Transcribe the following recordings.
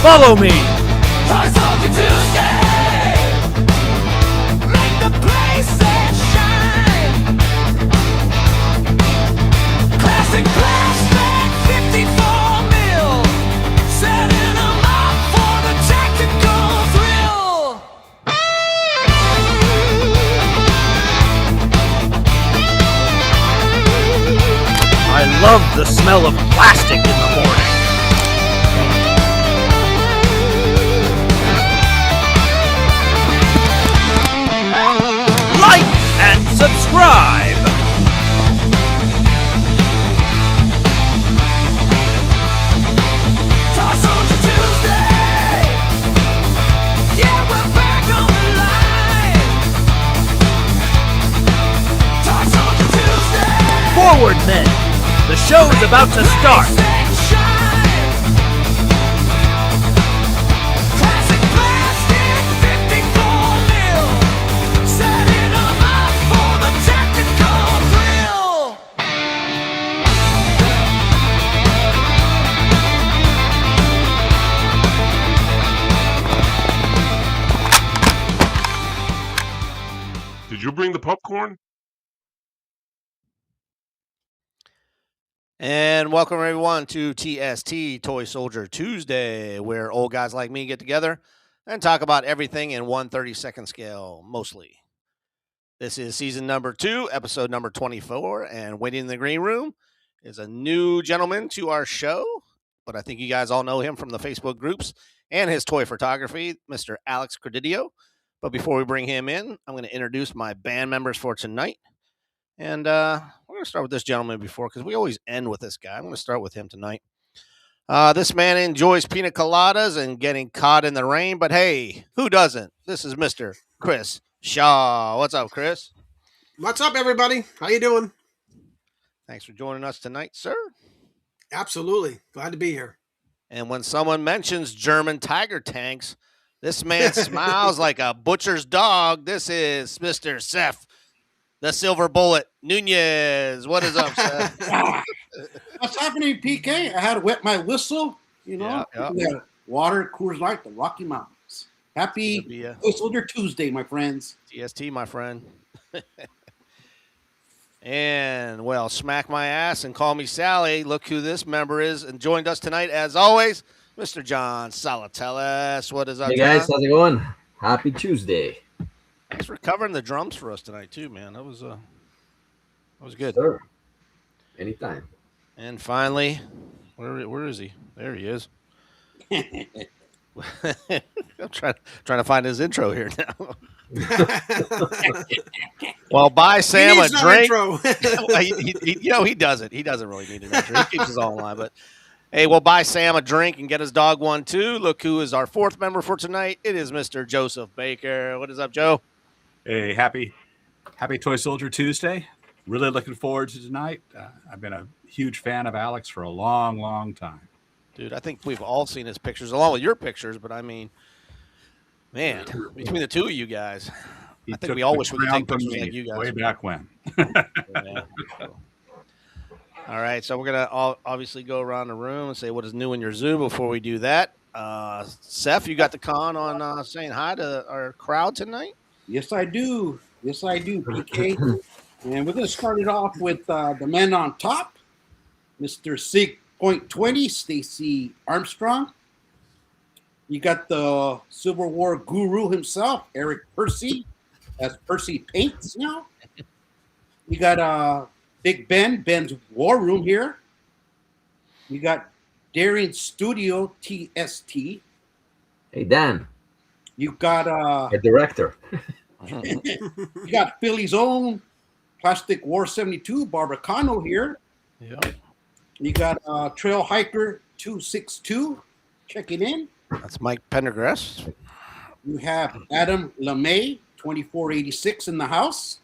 Follow me. I love the smell of plastic in the morning. Like and subscribe. Forward, men. The show is about to start. Did you bring the popcorn? And welcome everyone to TST Toy Soldier Tuesday, where old guys like me get together and talk about everything in 1/32 scale, mostly. This is season number 2, episode number 24, and waiting in the green room is a new gentleman to our show, but I think you guys all know him from the Facebook groups and his toy photography, Mr. Alex Credidio. But before we bring him in, I'm going to introduce my band members for tonight. And we're going to start with this gentleman before, because we always end with this guy. I'm going to start with him tonight. This man enjoys pina coladas and getting caught in the rain, but hey, who doesn't? This is Mr. Chris Shaw. What's up, Chris? What's up, everybody? How you doing? Thanks for joining us tonight, sir. Absolutely. Glad to be here. And when someone mentions German tiger tanks, this man smiles like a butcher's dog. This is Mr. Seth, the Silver Bullet Nunez. What is up, Seth? What's happening, PK? I had to wet my whistle, you know. Yeah. Water, Coors Light, the Rocky Mountains. Happy Toy Soldier Tuesday, my friends. TST, my friend. And, well, smack my ass and call me Sally. Look who this member is. And joined us tonight, as always, Mr. John Salatellis. What is up, Hey, John? guys. How's it going? Happy Tuesday. Thanks for covering the drums for us tonight, too, man. That was good. Sure. Anytime. And finally, where is he? There he is. I'm trying to find his intro here now. Well, buy Sam a drink. He doesn't. He doesn't really need an intro. He keeps his own line. But hey, we'll buy Sam a drink and get his dog one too. Look who is our fourth member for tonight. It is Mr. Joseph Baker. What is up, Joe? Hey, happy Toy Soldier Tuesday. Really looking forward to tonight. I've been a huge fan of Alex for a long, long time. Dude, I think we've all seen his pictures, along with your pictures, but I mean, man, between the two of you guys, I think we all wish we could take pictures like you guys. Way back when. Yeah. All right, so we're going to obviously go around the room and say what is new in your zoo. Before we do that, Seth, you got the con on saying hi to our crowd tonight? Yes, I do. PK. And we're going to start it off with the man on top, Mr. Sig.20, Stacy Armstrong. You got the Civil War guru himself, Eric Percy. That's Percy Paints now. You got Big Ben's War Room here. You got Daring Studio TST. Hey, Dan. You got A director. you got Philly's own Plastic War 72, Barbara Cano here. Yeah. You got Trail Hiker 262 checking in. That's Mike Pendergrass. You have Adam LeMay 2486 in the house.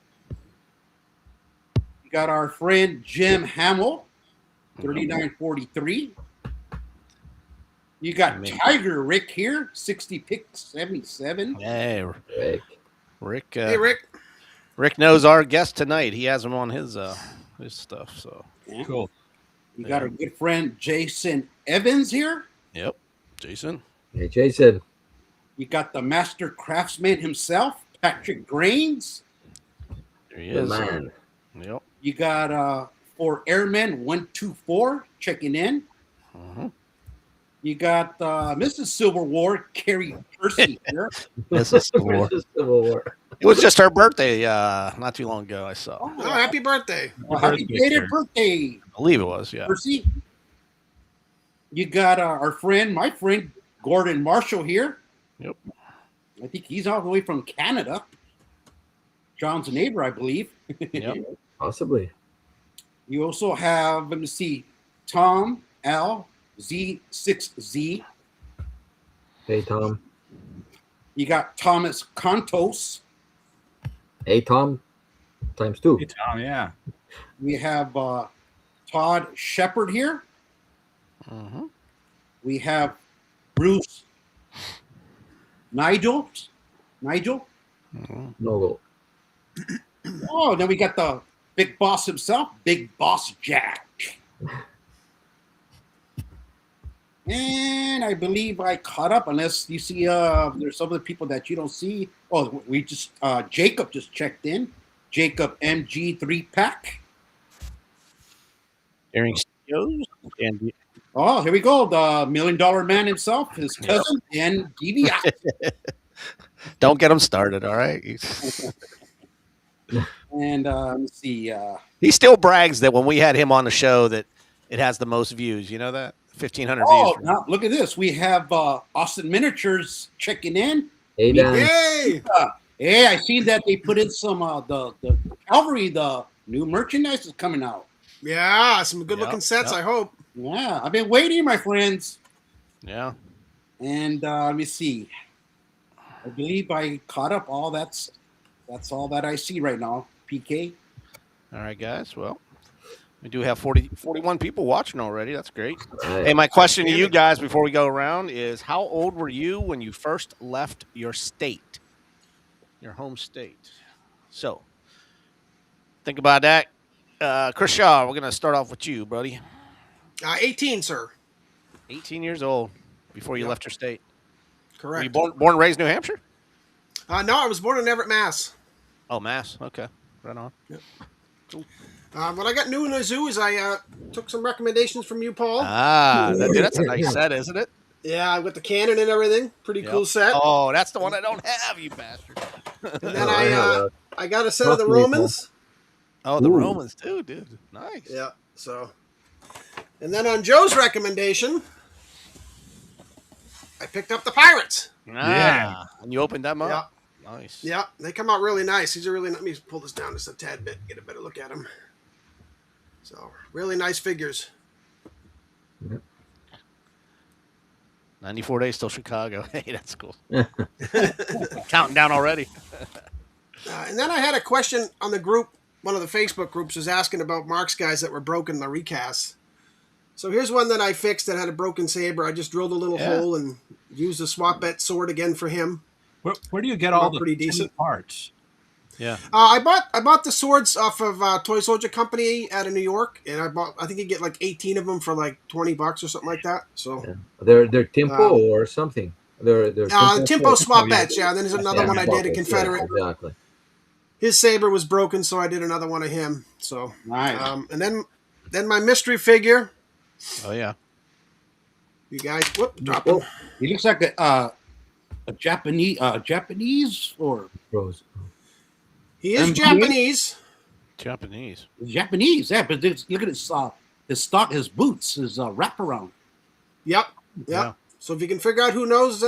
You got our friend Jim Hamill 3943. You got Tiger Rick here 60 pick 77. Hey, Rick. Hey, Rick. Rick knows our guest tonight. He has him on his stuff. So Yeah. Cool. You got our good friend Jason Evans here. Yep, Jason. Hey, Jason. You got the master craftsman himself, Patrick Grains. There he The is. man. Yep. You got 4 Airmen 124 checking in. Mhm. You got Mrs. Civil War, Carrie Percy here. This is Civil War. Versus Civil War. It was just her birthday not too long ago. I saw. Oh, happy birthday. Well, happy belated birthday, I believe it was. Yeah. Percy. You got my friend, Gordon Marshall here. Yep. I think he's all the way from Canada. John's neighbor, I believe. Yep. Possibly. You also have, let me see, Tom L. Z6Z. Hey, Tom. You got Thomas Contos. Hey, Tom. Times 2. Hey, Tom, yeah. We have Todd Shepard here. Mm-hmm. We have Bruce Nigel. Nigel. No go. Oh, then we got the big boss himself, Big Boss Jack. And I believe I caught up, unless you see there's some of the people that you don't see. Oh, we just Jacob just checked in. Jacob MG 3-pack. Airing studios and Oh, here we go. The $1 million man himself, his cousin, and DVI. don't get him started. All right. And let's see. He still brags that when we had him on the show that it has the most views. You know that 1,500 Oh, views. now look at this. We have Austin Miniatures checking in. Hey, Dan. Yay! Hey, I see that they put in some the Calvary, the new merchandise is coming out. Yeah, some good looking Yep, sets, yep. I hope. Yeah, I've been waiting, my friends. Yeah. And let me see. I believe I caught up. That's all that I see right now. PK. All right, guys. Well, we do have 41 people watching already. That's great. Right. Hey, my question to you guys before we go around is, how old were you when you first left your state, your home state? So think about that. Chris Shaw, we're going to start off with you, buddy. 18, sir. 18 years old before you Yep. left your state. Were you Correct. born and raised in New Hampshire? No, I was born in Everett, Mass. Oh, Mass. Okay. Right on. What I got new in the zoo is I took some recommendations from you, Paul. Dude, that's a nice set, isn't it? Yeah, I've got the cannon and everything. Pretty cool set. Oh, that's the one I don't have, you bastard. And then Oh, I got a set of the Luckily, Romans. Oh, the Ooh. Romans too, dude. Nice. Yeah, so. And then on Joe's recommendation, I picked up the Pirates. Yeah. And you opened them up? Nice. Yeah, they come out really nice. These are really. Let me pull this down just a tad bit, get a better look at them. So really nice figures. 94 days till Chicago. Hey, that's cool. Counting down already. And then I had a question on the group. One of the Facebook groups was asking about Mark's guys that were broken in the recast. So here's one that I fixed that had a broken saber. I just drilled a little hole and used the swap bet sword again for him. Where do you get all the Pretty decent parts? Yeah. I bought the swords off of Toy Soldier Company out of New York, and I think you get like 18 of them for like $20 or something like that. So Yeah. They're Timpo or something. They're Timpo swap bets, yeah. Then there's another one I did, a Confederate. Yeah, exactly. His saber was broken, so I did another one of him. So Nice. and then my mystery figure. Oh, yeah. You guys, drop him. He looks like a Japanese or Rose. He is MPA? Japanese. Japanese. Japanese. Yeah, but look at his stock, his boots, his wraparound. Yep. Yeah. So if you can figure out who knows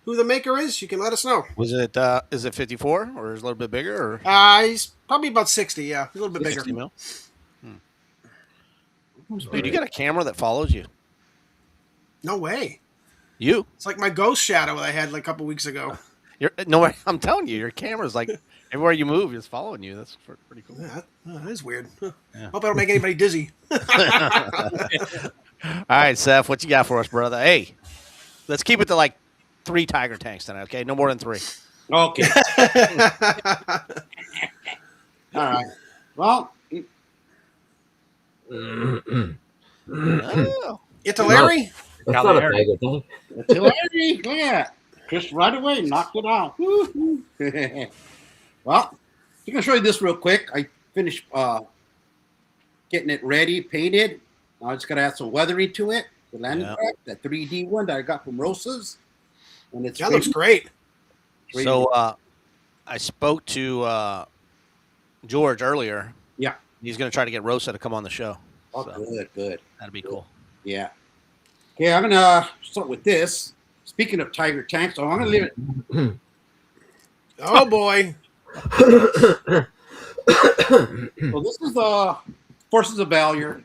who the maker is, you can let us know. Was it, is it 54 or is it a little bit bigger? Or He's probably about 60, yeah. He's a little bit bigger. 60 mil? Dude, you got a camera that follows you. No way. You? It's like my ghost shadow that I had like a couple weeks ago. No, I'm telling you, your camera's like everywhere you move, it's following you. That's pretty cool. Yeah, that is weird. Huh. Yeah. Hope I don't make anybody dizzy. All right, Seth, what you got for us, brother? Hey, let's keep it to like 3 Tiger tanks tonight, okay? No more than 3. Okay. All right. Well, Oh. Italeri? That's not a Cagliari. tiger tank. Artillery, look at that. Chris right away knocked it out. Woo-hoo. Well, I'm gonna show you this real quick. I finished getting it ready, painted. Now I just gotta add some weathering to it. The landing craft, that 3D one that I got from Rosa's, and it's That looks great. So I spoke to George earlier. Yeah. He's going to try to get Rosa to come on the show. Oh, So good. that'd be cool. Yeah. Okay, I'm gonna start with this. Speaking of Tiger tanks, so I'm gonna leave it. Oh boy. So this is the Forces of Valor.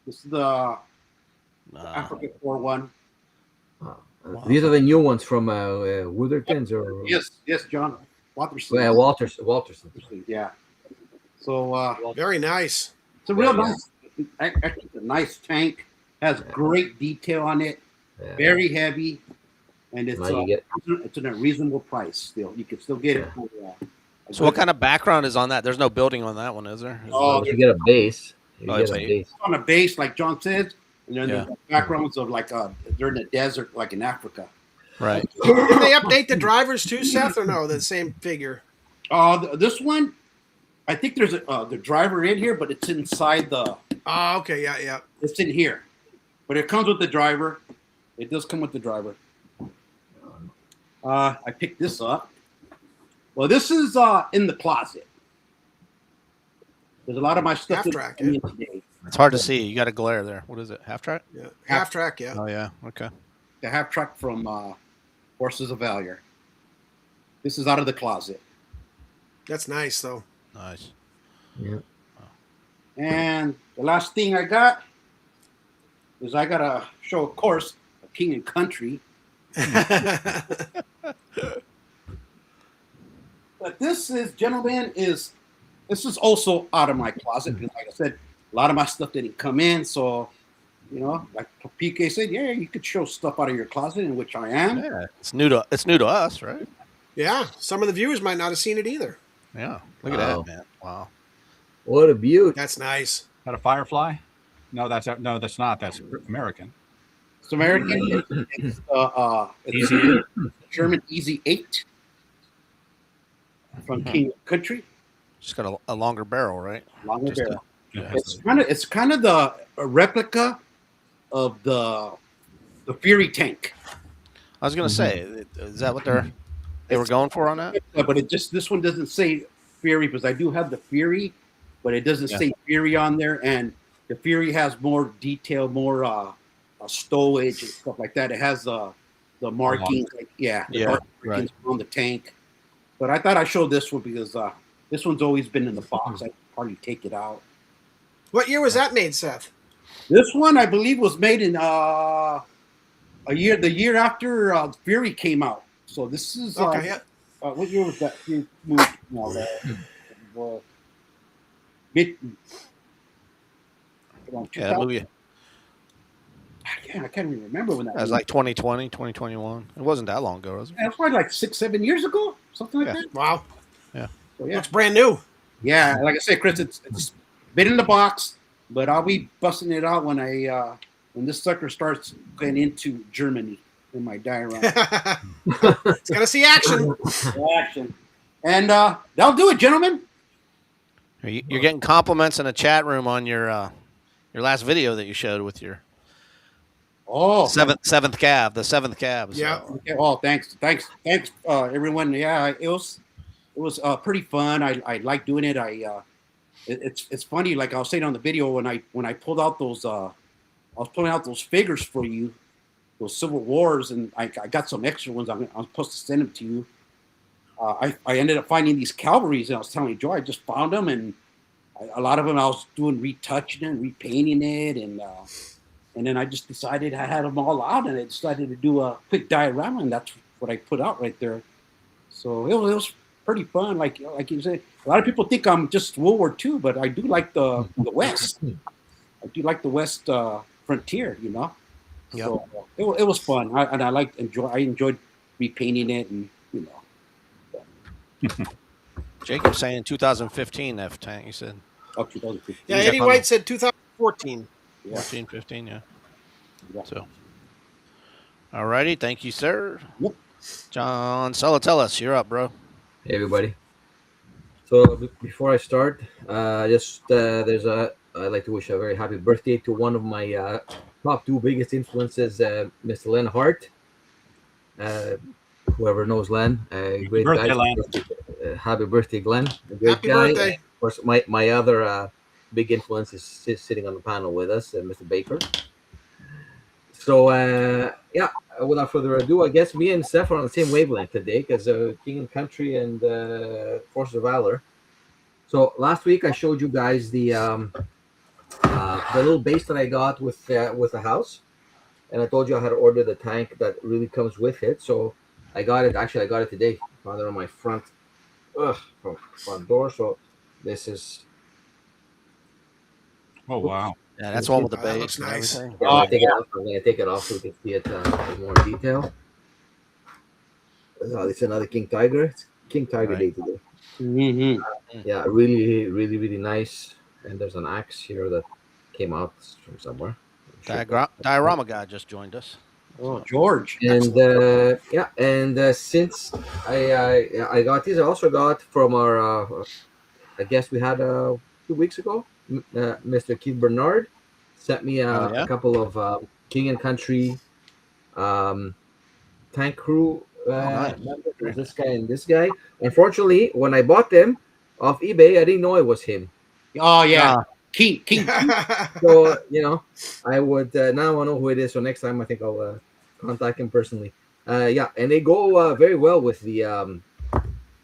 This is the Africa 4-1. These are the new ones from Woodertons or Yes, John Watterson. yeah, Walterson. Yeah. So Very nice. it's a real nice, actually, it's a nice tank. Has great detail on it. Yeah. Very heavy, and it's Now you get- it's in a reasonable price. Still, you can still get it. For, So what kind of background is on that? There's no building on that one, is there? Oh, you get a base. You Oh, get it's a a- base. on a base, like John said, and then Yeah. the backgrounds of like they're in the desert, like in Africa. Right. Did they update the drivers too, Seth, or no? The same figure. This one, I think there's the driver in here, but it's inside the. Oh, okay. Yeah. It's in here, but it comes with the driver. It does come with the driver. I picked this up. Well, this is in the closet. There's a lot of my stuff Half track, in today. It's hard to see. You got a glare there. What is it? Half track? Yeah. Half track. Yeah. Oh yeah. Okay. The half track from Forces of Valor. This is out of the closet. That's nice though. Nice. Yeah. And the last thing I got is I got to show, of course, a King and Country. But this is, gentlemen, this is also out of my closet because, like I said, a lot of my stuff didn't come in. So, like PK said, yeah, you could show stuff out of your closet, in which I am. Yeah. It's new to us, right? Yeah. Some of the viewers might not have seen it either. Yeah. Look at Wow. that, man. Wow. What a beauty. That's nice. That a Firefly? No, that's not. That's American. It's American. It's Easy. German Easy 8 from King and Country. Just got a longer barrel, right? Longer Just a- barrel. Yeah. It's kind of a replica of the Fury tank. I was gonna say, is that what they were going for on that? Yeah, but this one doesn't say Fury because I do have the Fury, but it doesn't say Fury on there, and the Fury has more detail, more stowage and stuff like that. It has the markings, markings on the tank. But I thought I showed this one because this one's always been in the box. I hardly take it out. What year was that made, Seth? This one, I believe, was made in the year after Fury came out. So this is Okay. Yeah. what year was that? Fury movie came out, Yeah, that movie. I can't even remember when that It was like 2020, 2021. It wasn't that long ago, was it? That's probably like 6-7 years ago, something like Yeah. that. Wow. So, yeah, Looks brand new. yeah. Like I said, Chris, it's been in the box, but I'll be busting it out when when this sucker starts going into Germany in my diorama It's gonna see action. action. And that'll do it, gentlemen. You're getting compliments in a chat room on your last video that you showed with your seventh cab, the seventh cab. So. Yeah. Okay. Oh, thanks, everyone. Yeah, it was pretty fun. I like doing it. It's funny. Like I was saying on the video when I pulled out those I was pulling out those figures for you, those Civil Wars, and I got some extra ones. I'm supposed to send them to you. I ended up finding these Calvaries, and I was telling you, Joe, I just found them, and a lot of them I was doing retouching it, repainting it, and then I just decided I had them all out, and I decided to do a quick diorama, and that's what I put out right there. So it was pretty fun. Like you said, a lot of people think I'm just World War II, but I do like the West. I do like the West frontier, Yep. So it was fun, I enjoyed repainting it, and Jacob's saying 2015 F tank. You said up to 2015. Yeah, Eddie White said 2014. Yeah. 14, 15. Yeah. So, all righty. Thank you, sir. Yep. John Salatellus, you're up, bro. Hey, everybody. So before I start, I'd like to wish a very happy birthday to one of my top two biggest influences, Mr. Len Hart. Whoever knows Len, great birthday, guy. Len. Happy birthday, Glenn. A great Happy guy. birthday. Of course, my other big influence is sitting on the panel with us, Mr. Baker. So, without further ado, I guess me and Steph are on the same wavelength today because King and Country and Forces of Valor. So last week I showed you guys the little base that I got with the house, and I told you I had to order the tank that really comes with it. So I got it. Actually, I got it today. Found it on my front door. So this is. Oh wow! Yeah, that's one with the Oh, that base looks and nice. everything. Yeah, I'm gonna take it off so we can see it in more detail. Oh, it's another King Tiger. It's King Tiger Right. Day today. Mm-hmm. Yeah, really, really, really nice. And there's an axe here that came out from somewhere. Diorama guy just joined us. Oh, George. And since I got these, I also got from our I guess we had 2 weeks ago, Mr. Keith Bernard sent me a couple of King and Country tank crew members. There's this guy and this guy. Unfortunately, when I bought them off eBay, I didn't know it was him. Oh yeah, King. So I would now I know who it is. So next time I think I'll contact him personally. And they go very well with the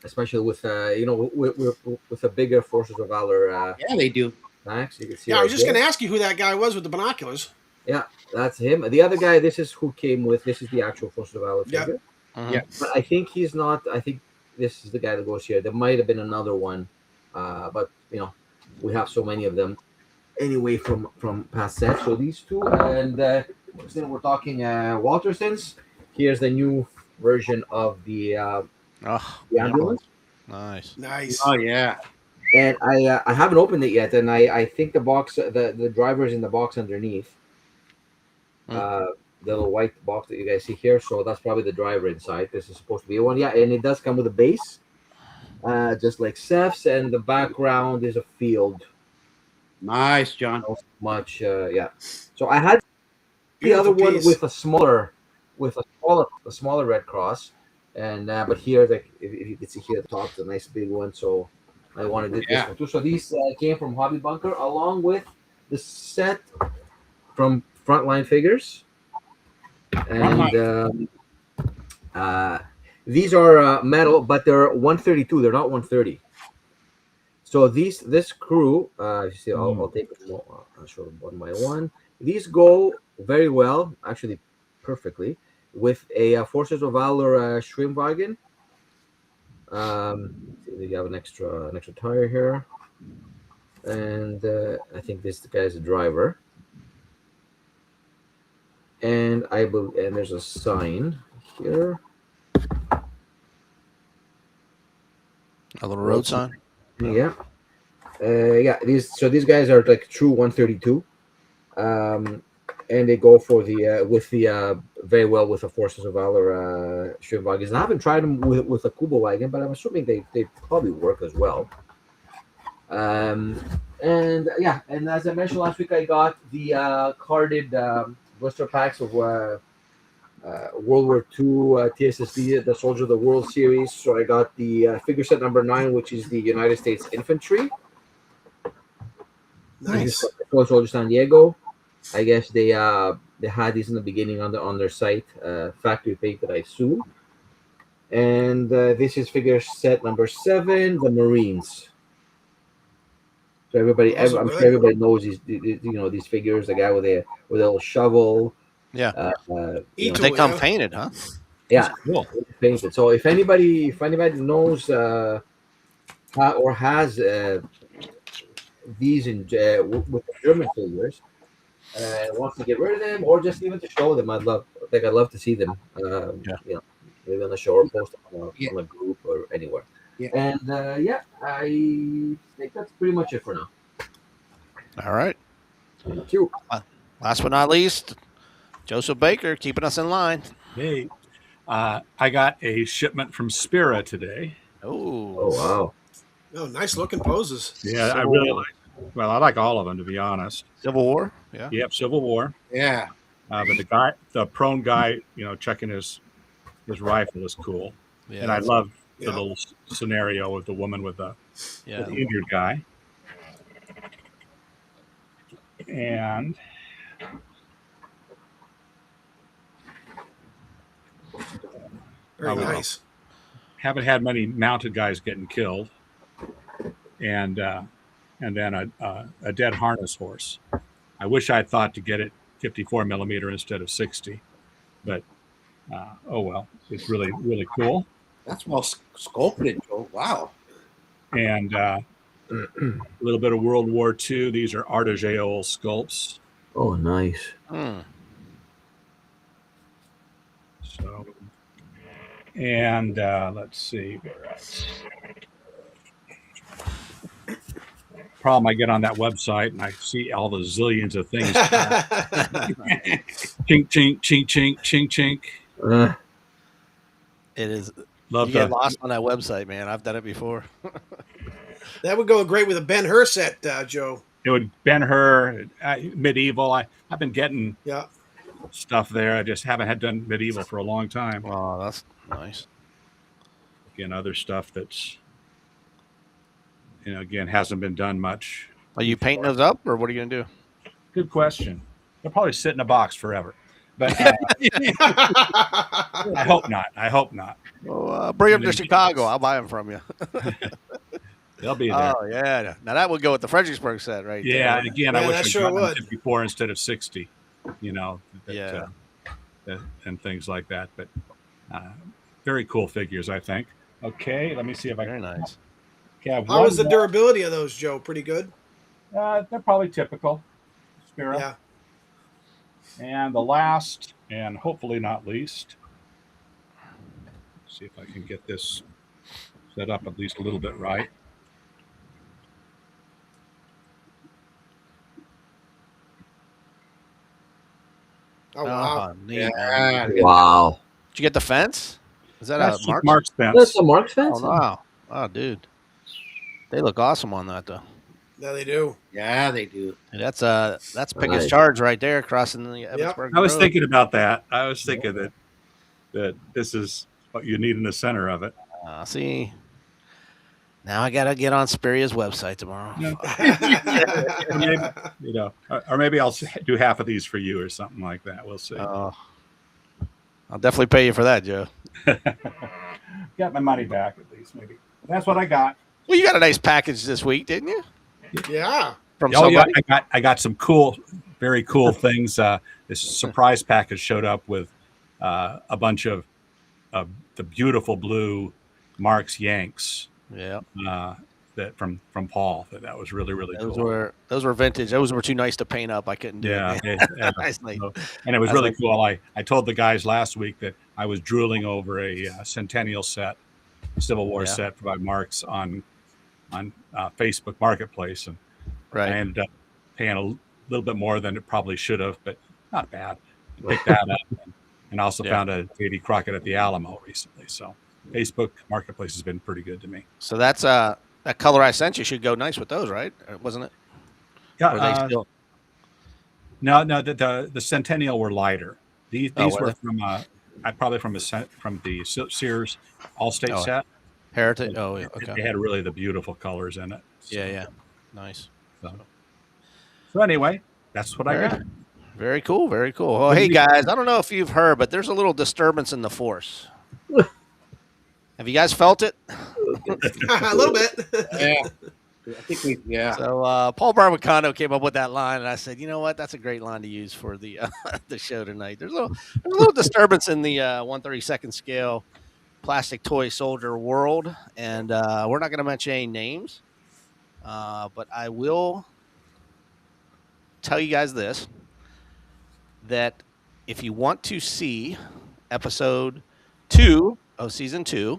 especially with with the bigger Forces of Valor. Yeah, they do. Tanks. You can see. Yeah, I was right just there. going to ask you who that guy was with the binoculars. Yeah, that's him. The other guy, this is who came with. This is the actual Forces of Valor Yeah. figure. Yeah. But I think he's not. I think this is the guy that goes here. There might have been another one, but we have so many of them anyway from past sets. So these two, and then we're talking Waltersons. Here's the new version of the ambulance. Nice. Oh yeah. And I haven't opened it yet, and I think the box, the driver's in the box underneath. The little white box that you guys see here. So that's probably the driver inside. This is supposed to be one. Yeah, and it does come with a base, just like Seth's, and the background is a field. Nice, John. Not much, yeah. So I had the Beautiful other one piece. with a smaller red cross, and but here, if you can see here at the top, it's a nice big one. So I wanted this one too. So these came from Hobby Bunker along with the set from Frontline Figures. And these are metal, but they're 132. They're not 130. So this crew, you see, I'll take them. I'll show them one by one. These go very well, actually, perfectly, with a Forces of Valor Schwimmwagen. They have an extra tire here, and I think this guy's a driver. And and there's a sign here. A little road sign. Yeah. These guys are like true 132, and they go for the very well with the Forces of Valor Schwimmwagens. I haven't tried them with a Kubo wagon, but I'm assuming they probably work as well. And as I mentioned last week, I got the carded blister packs of World War II TSSD, the Soldier of the World series. So I got the figure set number 9, which is the United States Infantry. Nice. Soldier San Diego. I guess they had these in the beginning on their site, factory painted, I assume. And this is figure set number 7, the Marines. So I'm sure everybody knows these figures. The guy with a little shovel. Yeah. E-tool, They come painted, huh? Yeah, Cool. painted. So if anybody knows or has these with the German figures, wants to get rid of them or just even to show them, I'd love to see them. Maybe on the show or post on a group or anywhere. Yeah. And I think that's pretty much it for now. All right. Thank you. Last but not least, Joseph Baker keeping us in line. Hey, I got a shipment from Spira today. Oh Oh, wow. Oh, nice looking poses. Yeah, I Civil really War. like. Well, I like all of them, to be honest. Civil War. Yeah. Yep, Civil War. Yeah. But the prone guy, checking his rifle is cool. Yeah. And I love the Yeah. little scenario with the woman with the Yeah. injured guy. And Very Oh, wow. nice. haven't had many mounted guys getting killed. And then a dead harness horse. I wish I had thought to get it 54 millimeter instead of 60, but oh well, it's really, really cool. That's well sculpted, Joe. Wow. And a little bit of World War II. These are Artageo sculpts. Oh, nice. Hmm. So, and let's see where else. Problem, I get on that website and I see all the zillions of things. Chink, chink, chink, chink, chink, chink. It is. Love You get the lost on that website, man. I've done it before. That would go great with a Ben-Hur set, Joe. it would Ben-Hur, medieval. I've been getting Yeah. stuff there. I just haven't had done medieval for a long time. Oh, that's nice. Again, other stuff that's again hasn't been done much. Are you painting those up, or what are you gonna do? Good question. They'll probably sit in a box forever, but I hope not. I hope not. Well, bring them to Chicago. I'll buy them from you. They'll be there. Oh yeah. Now that would go with the Fredericksburg set, right? Yeah, there. and again, Yeah, I wish that I'd sure gotten would. 54 instead of 60. Yeah. And things like that. But very cool figures, I think. Okay, let me see if I Very can. nice. Okay, I have How one is the more. durability of those, Joe? Pretty good. They're probably typical. Spira. Yeah. And the last, and hopefully not least, see if I can get this set up at least a little bit right. Oh wow. Neat, Yeah. man. Wow. Did you get the fence? Is that That's a Mark? Mark's fence. That's a Mark's Oh fence. wow. Oh dude. They look awesome on that though. Yeah, they do. Yeah, they do. And that's Pickett's Nice. Charge right there, crossing the Evansburg I was Road. thinking about that. I was thinking that this is what you need in the center of it. See. Now I gotta get on Spiria's website tomorrow. Maybe, or maybe I'll do half of these for you or something like that. We'll see. I'll definitely pay you for that, Joe. Got my money back at least, maybe. But that's what I got. Well, you got a nice package this week, didn't you? Yeah. From Oh yeah, somebody. I got some very cool things. This surprise package showed up with a bunch of the beautiful blue Mark's Yanks. Yeah. That from Paul. That was really, really Those cool. were vintage. Those were too nice to paint up. I couldn't do Yeah, it. Nicely. and it was I was really like- cool. I told the guys last week that I was drooling over a Centennial set, Civil War Yeah. set by Mark's on Facebook Marketplace, and Right. I ended up paying a little bit more than it probably should have, but not bad. Picked that up, and also Yeah. found a J.D. Crockett at the Alamo recently. So Facebook Marketplace has been pretty good to me. So that's that color I sent you should go nice with those, right? Wasn't it? Or they Yeah, still- no, the Centennial were lighter. These Oh, were were they? from probably from the Sears Allstate Oh, set. Heritage. Oh, yeah. They Okay. had really the beautiful colors in it. So, Yeah. Nice. So anyway, that's what I got. Very cool. Very cool. Well, hey guys, I don't know if you've heard, but there's a little disturbance in the force. Have you guys felt it? A little bit. Yeah. I think yeah. So Paul Barbacano came up with that line, and I said, you know what? That's a great line to use for the the show tonight. There's a little disturbance in the 1/32 scale plastic toy soldier world, and we're not going to mention any names, but I will tell you guys this, that if you want to see episode 2 of season 2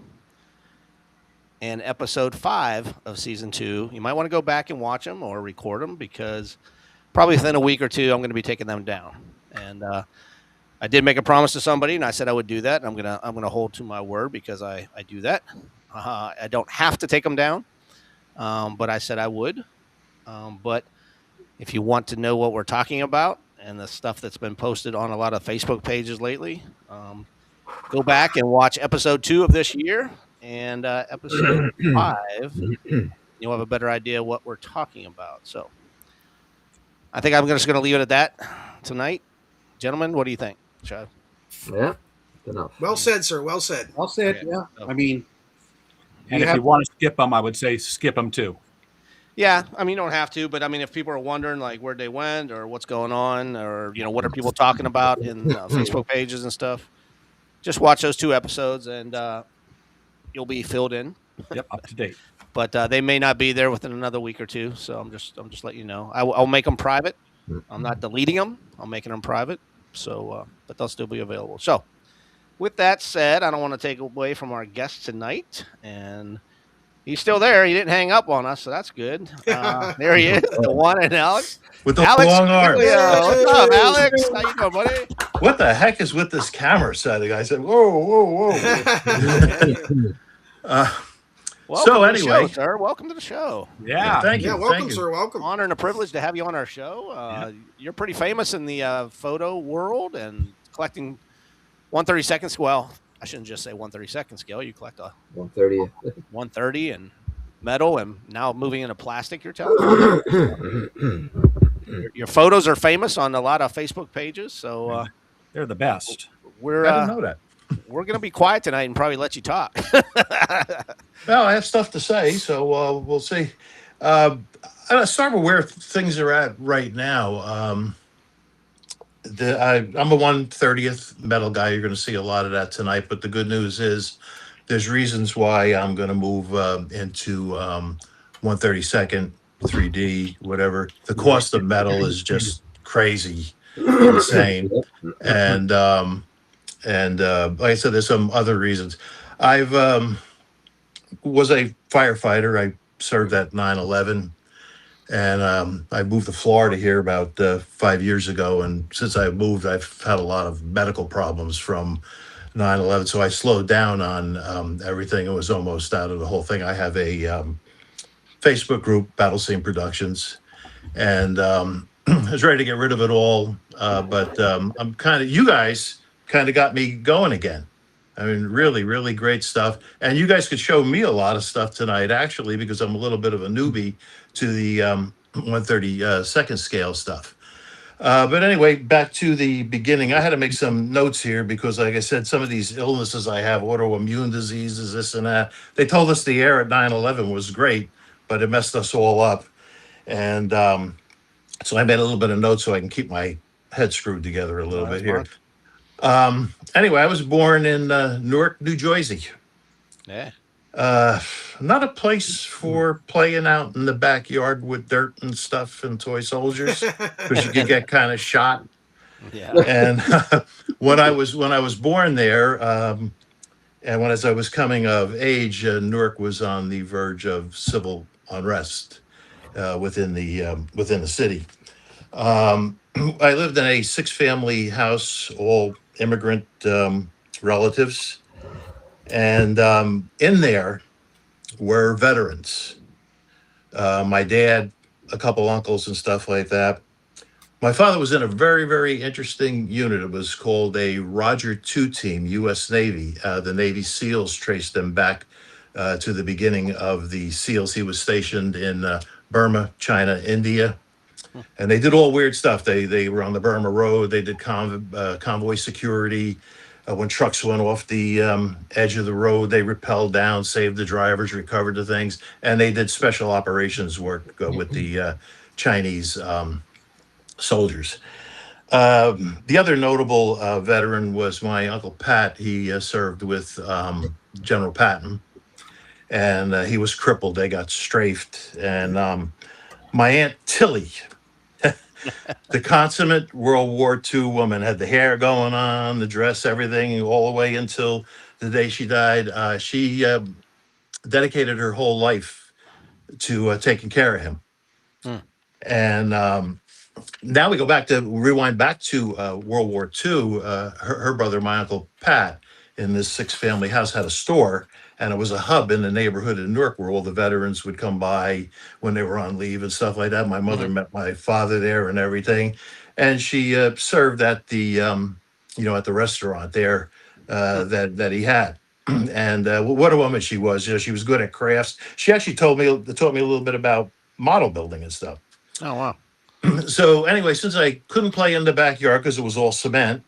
and episode 5 of season 2, you might want to go back and watch them or record them, because probably within a week or two I'm going to be taking them down. And I did make a promise to somebody, and I said I would do that. And I'm gonna hold to my word because I do that. I don't have to take them down, but I said I would. But if you want to know what we're talking about and the stuff that's been posted on a lot of Facebook pages lately, go back and watch episode 2 of this year and episode 5. You'll have a better idea what we're talking about. So I think I'm just going to leave it at that tonight. Gentlemen, what do you think? Should Yeah, enough. Well said, sir. Well said. Well said. Okay. Yeah. I mean, And if you want to skip them, I would say skip them too. Yeah, I mean, you don't have to, but I mean, if people are wondering like where they went or what's going on or, what are people talking about in Facebook pages and stuff, just watch those 2 episodes and you'll be filled in. Yep, up to date. But they may not be there within another week or 2. So I'm just letting you know. I'll make them private. I'm not deleting them. I'm making them private. So, but they'll still be available. So with that said, I don't want to take away from our guest tonight, and he's still there. He didn't hang up on us, so that's good. There he is, the one and Alex. With the Alex long arms. What's up, Alex? How you doing, buddy? What the heck is with this camera setting? I said, whoa. Welcome So to the anyway. show, sir. Welcome to the show. Yeah. Thank you. Yeah, welcome, thank you. sir. Welcome. Honor and a privilege to have you on our show. You're pretty famous in the photo world and collecting 1/32. Well, I shouldn't just say 1/32 scale. You collect a 130. 130 and metal, and now moving into plastic. You're telling me your photos are famous on a lot of Facebook pages. So They're the best. we're I didn't know that. we're gonna be quiet tonight and probably let you talk. Well, I have stuff to say, so we'll see. I'll start with where things are at right now. I'm a 1/30th metal guy. You're going to see a lot of that tonight. But the good news is there's reasons why I'm going to move into 1/32nd, 3D, whatever. The cost of metal is just crazy, insane. And like I said, there's some other reasons. I've was a firefighter. I served at 9/11. And I moved to Florida here about 5 years ago. And since I moved, I've had a lot of medical problems from 9/11. So I slowed down on everything. It was almost out of the whole thing. I have a Facebook group, Battle Scene Productions. And I was ready to get rid of it all. But you guys kind of got me going again. I mean, really, really great stuff. And you guys could show me a lot of stuff tonight, actually, because I'm a little bit of a newbie to the 1/32nd scale stuff. But anyway, back to the beginning. I had to make some notes here because, like I said, some of these illnesses I have, autoimmune diseases, this and that. They told us the air at 9/11 was great, but it messed us all up. And so I made a little bit of notes so I can keep my head screwed together a little bit here. Anyway, I was born in Newark, New Jersey. Yeah. Not a place for playing out in the backyard with dirt and stuff and toy soldiers because you could get kind of shot. Yeah. And when I was born there, and as I was coming of age, Newark was on the verge of civil unrest within the city. I lived in a 6-family house, all immigrant relatives. And in there were veterans. My dad, a couple uncles and stuff like that. My father was in a very, very interesting unit. It was called a Roger II team, U.S. Navy. The Navy SEALs traced them back to the beginning of the SEALs. He was stationed in Burma, China, India. And they did all weird stuff. They were on the Burma Road. They did convoy security. When trucks went off the edge of the road, they rappelled down, saved the drivers, recovered the things. And they did special operations work with the Chinese soldiers. The other notable veteran was my Uncle Pat. He served with General Patton. And he was crippled. They got strafed. And my Aunt Tilly, the consummate World War II woman, had the hair going on, the dress, everything, all the way until the day she died. She dedicated her whole life to taking care of him. And now we go back to rewind back to World War II. Her brother, my uncle Pat, in this 6-family house had a store, and it was a hub in the neighborhood in Newark where all the veterans would come by when they were on leave and stuff like that. My mother met my father there and everything, and she served at the at the restaurant there that he had. And what a woman she was! She was good at crafts. She actually taught me a little bit about model building and stuff. Oh wow. So anyway, since I couldn't play in the backyard because it was all cement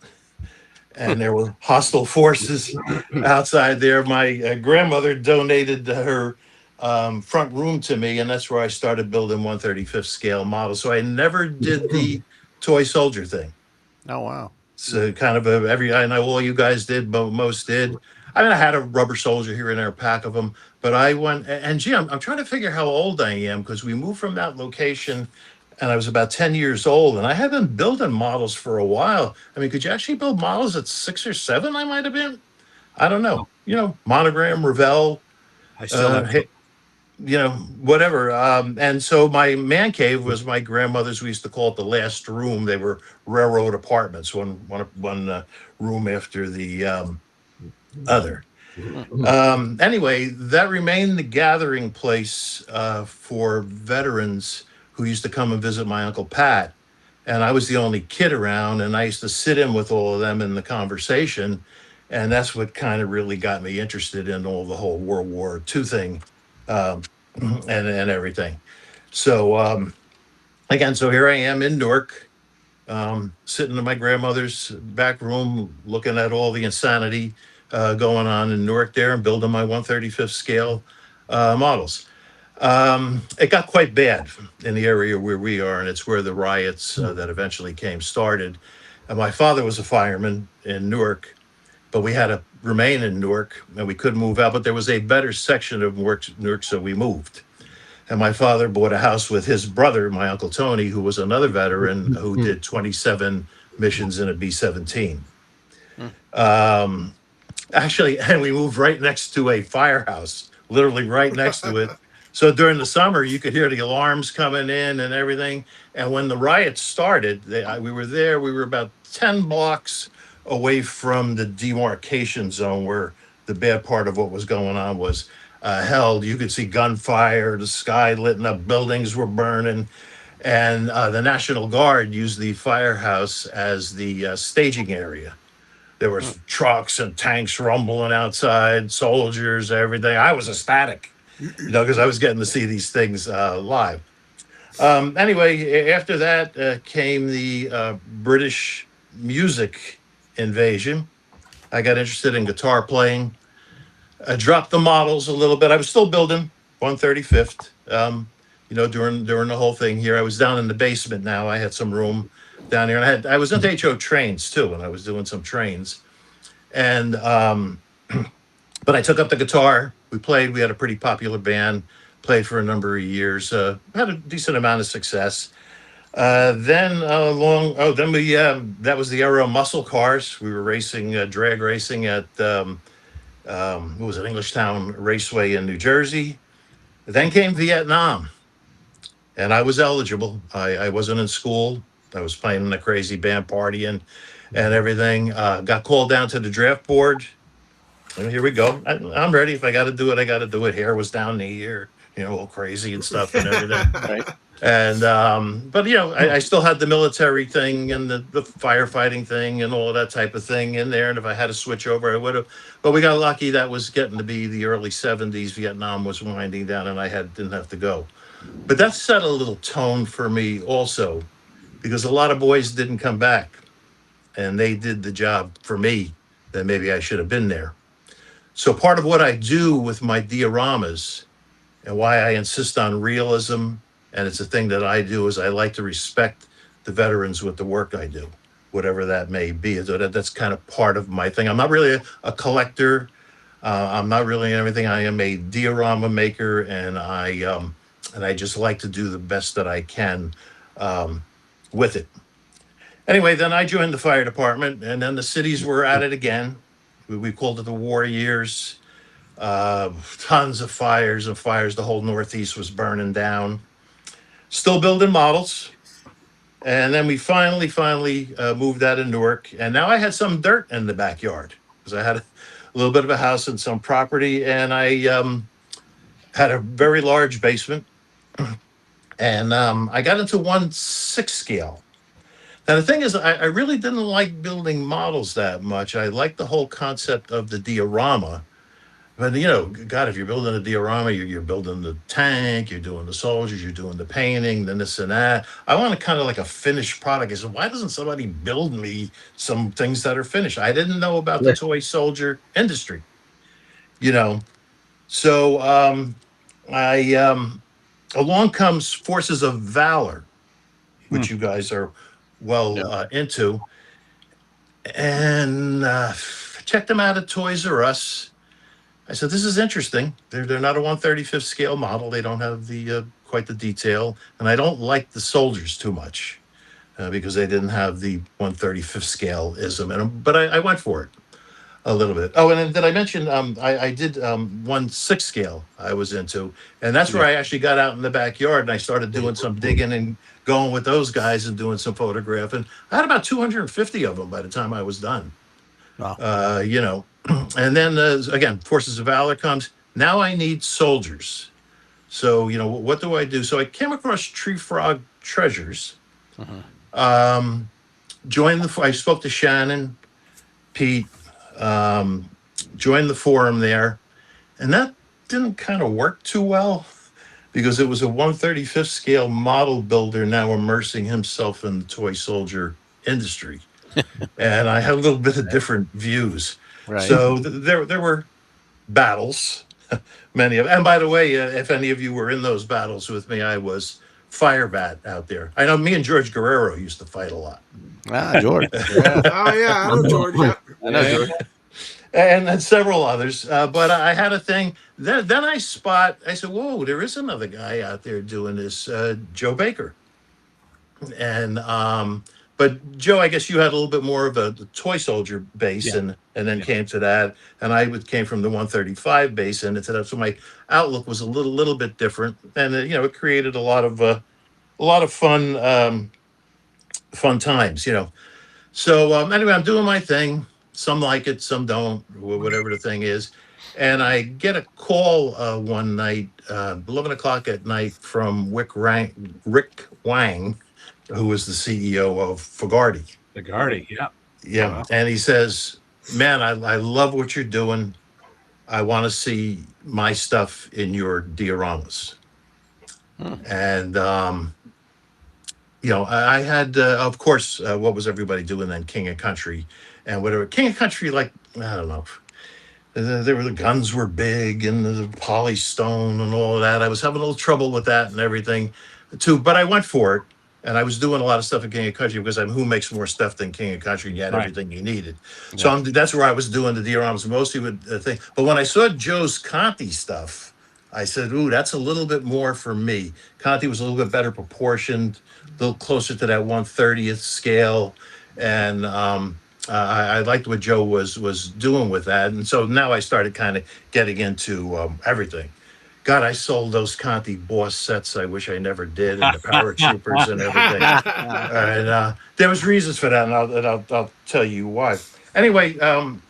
and there were hostile forces outside there, my grandmother donated her front room to me, and that's where I started building 135th scale models. So I never did the toy soldier thing. Oh wow. So kind of I know all you guys did, but most did. I mean, I had a rubber soldier here and there, a pack of them, but I went and gee, I'm trying to figure how old I am because we moved from that location and I was about 10 years old and I had been building models for a while. I mean, could you actually build models at 6 or 7? I might have been. I don't know. Monogram, Revell, I still have. whatever. And so my man cave was my grandmother's. We used to call it the last room. They were railroad apartments, one room after the other. Anyway, that remained the gathering place for veterans who used to come and visit my Uncle Pat. And I was the only kid around, and I used to sit in with all of them in the conversation. And that's what kind of really got me interested in all the whole World War II thing and everything. So, again, so here I am in Newark, sitting in my grandmother's back room, looking at all the insanity going on in Newark there and building my 135th scale models. It got quite bad in the area where we are, and it's where the riots that eventually came started. And my father was a fireman in Newark, but we had to remain in Newark and we couldn't move out. But there was a better section of Newark, so we moved. And my father bought a house with his brother, my Uncle Tony, who was another veteran who did 27 missions in a B-17. Actually, and we moved right next to a firehouse, literally right next to it. So during the summer, you could hear the alarms coming in and everything. And when the riots started, we were there. We were about 10 blocks away from the demarcation zone where the bad part of what was going on was held. You could see gunfire, the sky lit up, buildings were burning. And the National Guard used the firehouse as the staging area. There was trucks and tanks rumbling outside, soldiers, everything. I was ecstatic, because I was getting to see these things live. Anyway, after that came the British music invasion. I got interested in guitar playing. I dropped the models a little bit. I was still building 135th, during the whole thing here. I was down in the basement now. I had some room down here. And I was into HO trains too, and I was doing some trains. And but I took up the guitar. We played. We had a pretty popular band. Played for a number of years. Had a decent amount of success. Then we that was the era of muscle cars. We were racing, drag racing at what was it, Englishtown Raceway in New Jersey. Then came Vietnam, and I was eligible. I wasn't in school. I was playing in a crazy band, partying, and everything. Got called down to the draft board. And here we go. I'm ready. If I got to do it, I got to do it. Hair was down the ear, all crazy and stuff and everything. Right. And but I still had the military thing and the firefighting thing and all of that type of thing in there. And if I had to switch over, I would have. But we got lucky. That was getting to be the early 70s. Vietnam was winding down, and I didn't have to go. But that set a little tone for me also, because a lot of boys didn't come back, and they did the job for me that maybe I should have been there. So part of what I do with my dioramas and why I insist on realism, and it's a thing that I do, is I like to respect the veterans with the work I do, whatever that may be. So that's kind of part of my thing. I'm not really a collector. I'm not really anything. I am a diorama maker, and I just like to do the best that I can with it. Anyway, then I joined the fire department, and then the cities were at it again. We called it the war years. Tons of fires and fires. The whole Northeast was burning down. Still building models. And then we finally moved out of Newark. And now I had some dirt in the backyard because I had a little bit of a house and some property. And I had a very large basement. And I got into 1/6 scale. Now, the thing is, I really didn't like building models that much. I liked the whole concept of the diorama. But, God, if you're building a diorama, you're building the tank, you're doing the soldiers, you're doing the painting, then this and that. I want to kind of like a finished product. I said, why doesn't somebody build me some things that are finished? I didn't know about the Yeah. toy soldier industry, you know. So I along comes Forces of Valor, which you guys are well into, and checked them out at Toys R Us. I said, this is interesting. They're not a 1/35th scale model. They don't have the quite the detail, and I don't like the soldiers too much because they didn't have the 1/35th scale ism in them. But I went for it a little bit. Oh, and then did I mention I did 1/6 scale I was into, and that's where I actually got out in the backyard and I started doing some digging and going with those guys and doing some photographing. I had about 250 of them by the time I was done. Wow. And then again, Forces of Valor comes. Now I need soldiers. So what do I do? So I came across Tree Frog Treasures. Joined I spoke to Shannon, Pete. Joined the forum there, and that didn't kind of work too well because it was a 1/35th scale model builder now immersing himself in the toy soldier industry, and I had a little bit of different views. Right. So there were battles, many of. And by the way, if any of you were in those battles with me, I was Firebat out there. I know me and George Guerrero used to fight a lot. George. Oh yeah, I know George. Yeah. I know George. And then several others. But I had a thing. Then I said, whoa, there is another guy out there doing this, Joe Baker. And but Joe, I guess you had a little bit more of a toy soldier base, and then came to that, and I came from the 135 base and into that. So my outlook was a little bit different, and it created a lot of fun times. So anyway, I'm doing my thing. Some like it, some don't, whatever the thing is. And I get a call one night, 11 o'clock at night, from Rick Wang, who was the CEO of Fogarty. Yeah. Wow. And he says, man, I love what you're doing. I want to see my stuff in your dioramas. And, I had, of course, what was everybody doing then? King of Country and whatever. King of Country, like, I don't know. The guns were big and the polystone and all of that. I was having a little trouble with that and everything too, but I went for it. And I was doing a lot of stuff at King of Country because who makes more stuff than King of Country? And you had everything you needed. So that's where I was doing the dioramas mostly with the thing. But when I saw Joe's Conti stuff, I said, ooh, that's a little bit more for me. Conti was a little bit better proportioned, a little closer to that 1/30th scale. And I liked what Joe was doing with that. And so now I started kind of getting into everything. God, I sold those Conti Boss sets. I wish I never did, and the paratroopers and everything. And there was reasons for that, and I'll tell you why. Anyway,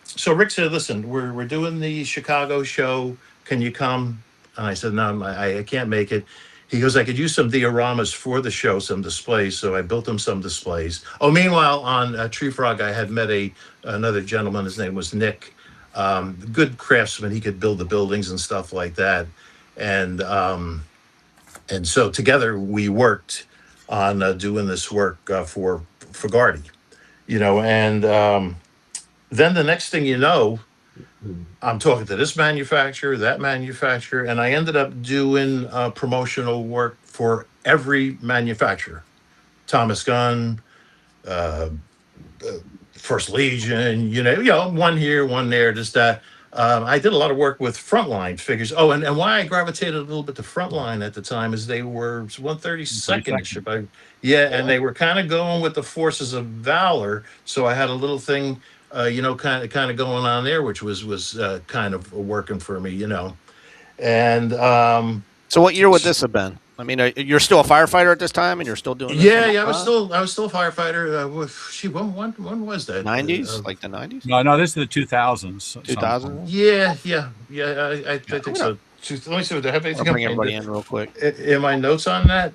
so Rick said, "Listen, we're doing the Chicago show. Can you come?" And I said, "No, I can't make it." He goes, "I could use some dioramas for the show, some displays." So I built him some displays. Oh, meanwhile, on Tree Frog, I had met another gentleman. His name was Nick. Good craftsman. He could build the buildings and stuff like that. And so together we worked on doing this work for Fogarty, and then the next thing you know, I'm talking to this manufacturer, that manufacturer, and I ended up doing promotional work for every manufacturer. Thomas Gunn, First Legion, one here, one there, just that. I did a lot of work with Frontline figures. Oh, and why I gravitated a little bit to Frontline at the time is they were 1/32nd. And they were kind of going with the Forces of Valor. So I had a little thing, kind of going on there, which was kind of working for me, And so what year would this have been? I mean, you're still a firefighter at this time, and you're still doing this? Yeah. I was still a firefighter. When was that? 90s, like the 90s. No, this is the 2000s. 2000. Yeah. I think so. Let me see what I have. I'll bring everybody in real quick. In my notes on that,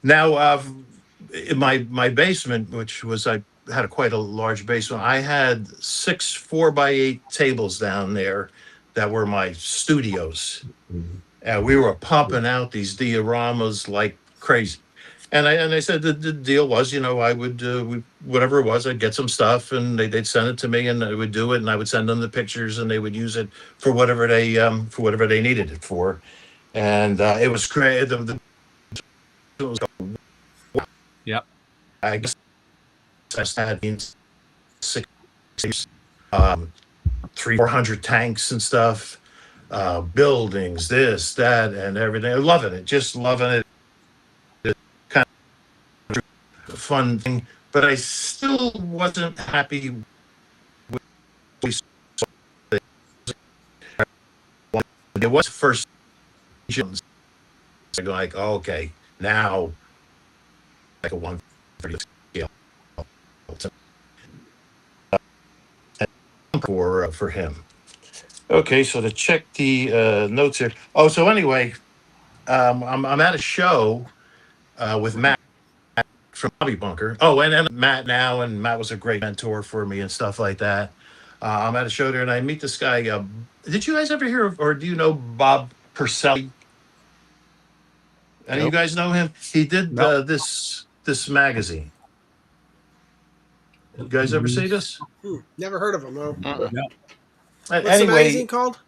now in my basement, which was I had quite a large basement. I had 6 4x8 tables down there that were my studios. We were pumping out these dioramas like crazy. And I said the deal was, I would whatever it was, I'd get some stuff and they'd send it to me and I would do it and I would send them the pictures and they would use it for whatever they needed it for. And it was great. Yep. I guess I had 6, 300-400 tanks and stuff, buildings, this, that, and everything. Loving it, just loving it. Kind of a fun thing, but I still wasn't happy with it. Was first like, okay, now like a 130 scale for him. Okay, so to check the notes here. Oh, so anyway, I'm at a show with Matt from Hobby Bunker. Oh, and Matt now, and Matt was a great mentor for me and stuff like that. I'm at a show there, and I meet this guy. Did you guys ever hear of, or do you know Bob Purcell? Any of you guys know him? He did this magazine. You guys ever see this? Never heard of him, though. No. What's Anyway, the magazine called?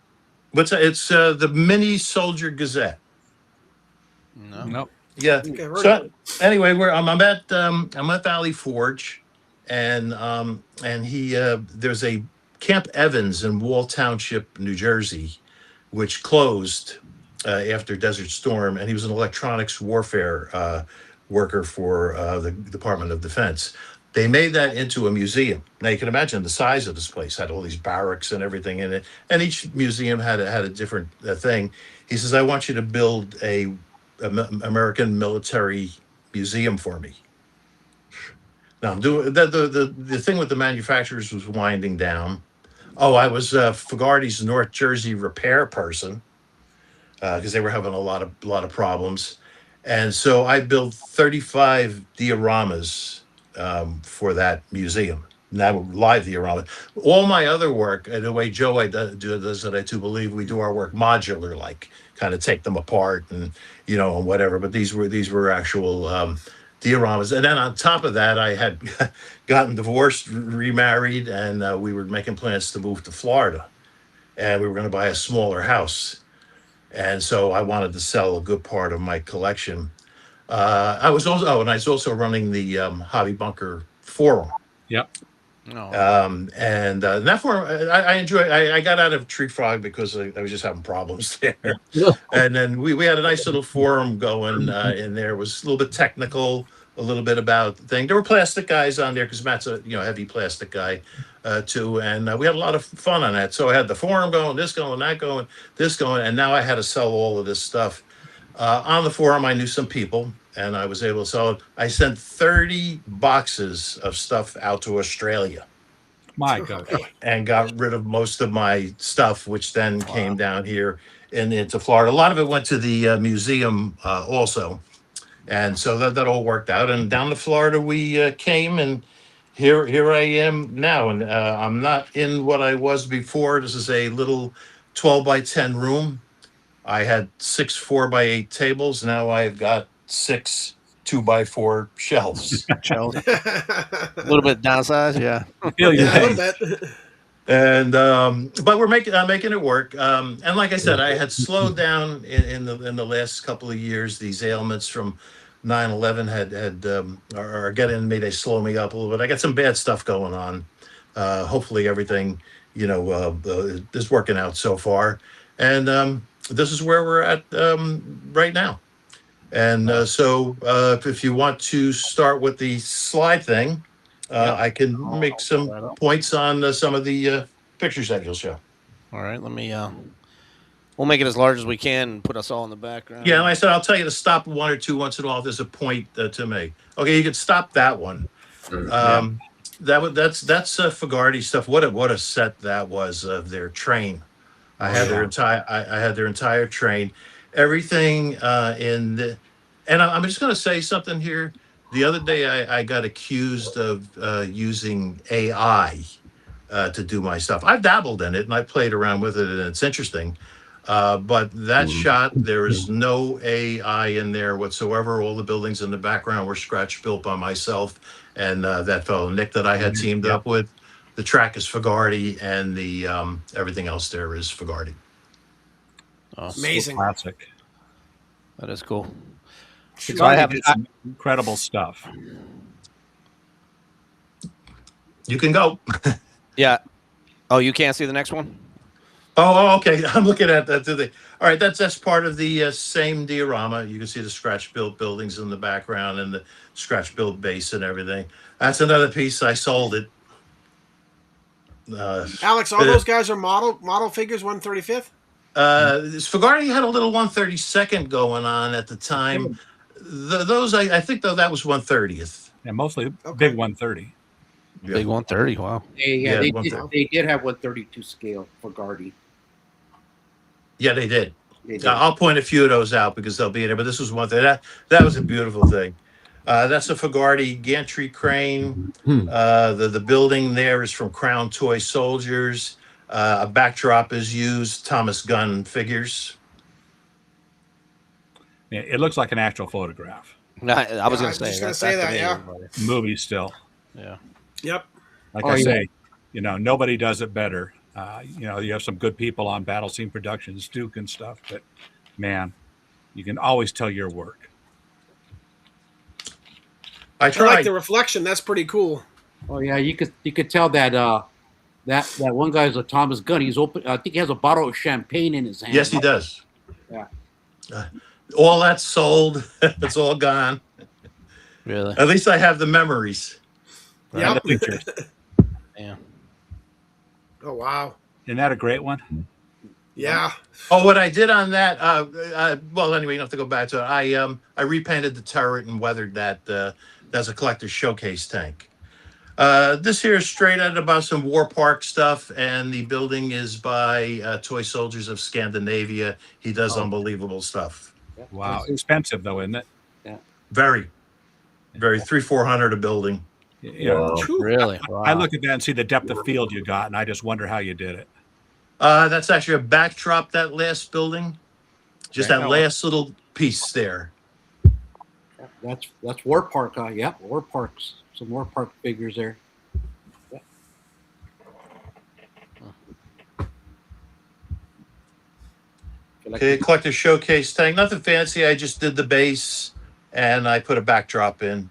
It's the Mini Soldier Gazette. No. Yeah. Okay, I've heard of So it. anyway, I'm at Valley Forge, and he there's a Camp Evans in Wall Township, New Jersey, which closed after Desert Storm, and he was an electronics warfare worker for the Department of Defense. They made that into a museum. Now you can imagine the size of this place, had all these barracks and everything in it, and each museum had a different thing. He says, "I want you to build a American military museum for me." Now I'm doing the thing with the manufacturers was winding down. Oh, I was Fogarty's North Jersey repair person because they were having a lot of problems, and so I built 35 dioramas for that museum. Now live diorama. All my other work, and the way Joe does it, I do believe we do our work modular, like kind of take them apart and and whatever. But these were actual dioramas. And then on top of that, I had gotten divorced, remarried, and we were making plans to move to Florida, and we were going to buy a smaller house. And so I wanted to sell a good part of my collection. I was also running the Hobby Bunker forum. Yep. And that forum, I enjoy. I got out of Tree Frog because I was just having problems there. And then we had a nice little forum going in there. It was a little bit technical, a little bit about things. There were plastic guys on there because Matt's a heavy plastic guy too, and we had a lot of fun on that. So I had the forum going, this going, that going, this going, and now I had to sell all of this stuff. On the forum, I knew some people, and I was able to sell it. I sent 30 boxes of stuff out to Australia. My God. And got rid of most of my stuff, which then came down here into Florida. A lot of it went to the museum also. And so that all worked out. And down to Florida we came, and here I am now. And I'm not in what I was before. This is a little 12 by 10 room. I had 6 4x8 tables. Now I've got 6 2x4 shelves. A little bit downsized, yeah. Yeah, a little bit. And but I'm making it work. And like I said, I had slowed down in the last couple of years. These ailments from 9/11 are getting me. They slow me up a little bit. I got some bad stuff going on. Hopefully everything is working out so far. And this is where we're at right now. And so if you want to start with the slide thing, I can make some points on some of the pictures that you'll show. All right, let me We'll make it as large as we can and put us all in the background. Yeah, and I said I'll tell you to stop one or two once in a while. If there's a point to make. Okay, you can stop that one. That's Fogarty stuff. What a set that was of their train. I had their entire train. Everything in the, and I'm just going to say something here. The other day, I got accused of using AI to do my stuff. I've dabbled in it and I played around with it, and it's interesting. But that shot, there is no AI in there whatsoever. All the buildings in the background were scratch built by myself and that fellow Nick that I had teamed up with. The track is Fogarty, and the everything else there is Fogarty. Oh, Amazing. Classic. That is cool. So I have some incredible stuff. You can go. Yeah. Oh, you can't see the next one? Oh, okay. I'm looking at that. All right, that's part of the same diorama. You can see the scratch-built buildings in the background and the scratch-built base and everything. That's another piece. I sold it. Alex, all those guys are model figures, 135th? Fogarty had a little 132nd going on at the time. Those, I think, though, that was 130th. Yeah, mostly big 130. Yeah. Big 130. Wow. They did have 132 scale Fogarty. Yeah, they did. I'll point a few of those out because they'll be in there. But this was one thing. That was a beautiful thing. That's a Fogarty gantry crane. The building there is from Crown Toy Soldiers. A backdrop is used, Thomas Gunn figures. Yeah, it looks like an actual photograph. No, I was going to say. Just gonna say that, yeah. Movie still. Yeah. Yep. Like I say, nobody does it better. You have some good people on Battle Scene Productions, Duke and stuff, but man, you can always tell your work. I tried. I like the reflection. That's pretty cool. Oh yeah, you could tell that that one guy's a Thomas Gunn. He's open. I think he has a bottle of champagne in his hand. Yes, he does. Yeah. All that's sold. It's all gone. Really? At least I have the memories. And the pictures. Yeah. Oh wow. Isn't that a great one? Yeah. Oh, what I did on that, well, anyway, you don't have to go back to it. I repainted the turret and weathered that as a collector's showcase tank. This here is straight out about some War Park stuff, and the building is by Toy Soldiers of Scandinavia. He does unbelievable stuff. Wow. Expensive, though, isn't it? Yeah. Very, very 300-400 a building. Yeah. Wow. Really? Wow. I look at that and see the depth of field you got, and I just wonder how you did it. That's actually a backdrop, that last building. Just Okay. that last little piece there. That's War Park. Yeah, War Parks. Some War Park figures there. Yeah. Okay, collector showcase tank. Nothing fancy. I just did the base and I put a backdrop in.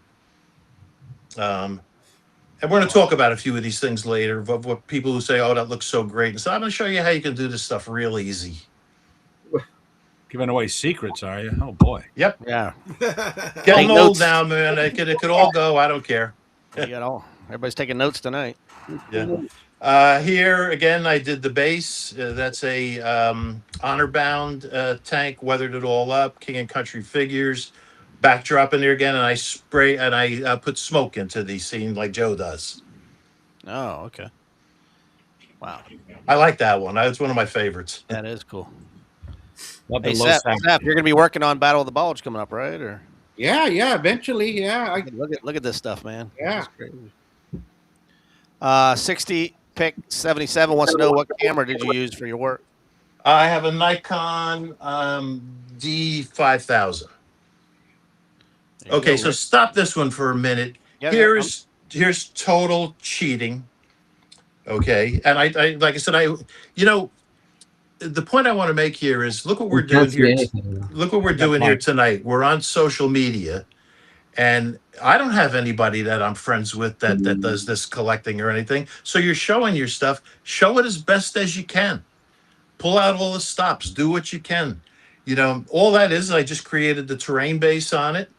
And we're going to talk about a few of these things later. Of what people who say, "Oh, that looks so great," and so I'm going to show you how you can do this stuff real easy. Giving away secrets, are you? Oh boy. Yep. Yeah. Getting old notes. now, man. It could all go. I don't care. You got all. Everybody's taking notes tonight. Yeah. Here again, I did the base. That's a honor bound tank. Weathered it all up. King and Country figures. Backdrop in there again, and I put smoke into the scene like Joe does. Oh, okay. Wow. I like that one. That's one of my favorites. That is cool. Love the Hey, low Seth, sound. you're going to be working on Battle of the Bulge coming up, right? Or Yeah. Eventually, yeah. look at this stuff, man. Yeah. This is crazy. 60 pick 77 wants to know what camera did you use for your work? I have a Nikon D5000. Okay, so stop this one for a minute. Yeah, Here's total cheating. Okay, and I like I said, the point I want to make here is look what we're doing here. Look what we're doing here tonight. We're on social media, and I don't have anybody that I'm friends with that does this collecting or anything. So you're showing your stuff. Show it as best as you can. Pull out all the stops. Do what you can. All that is, I just created the terrain base on it.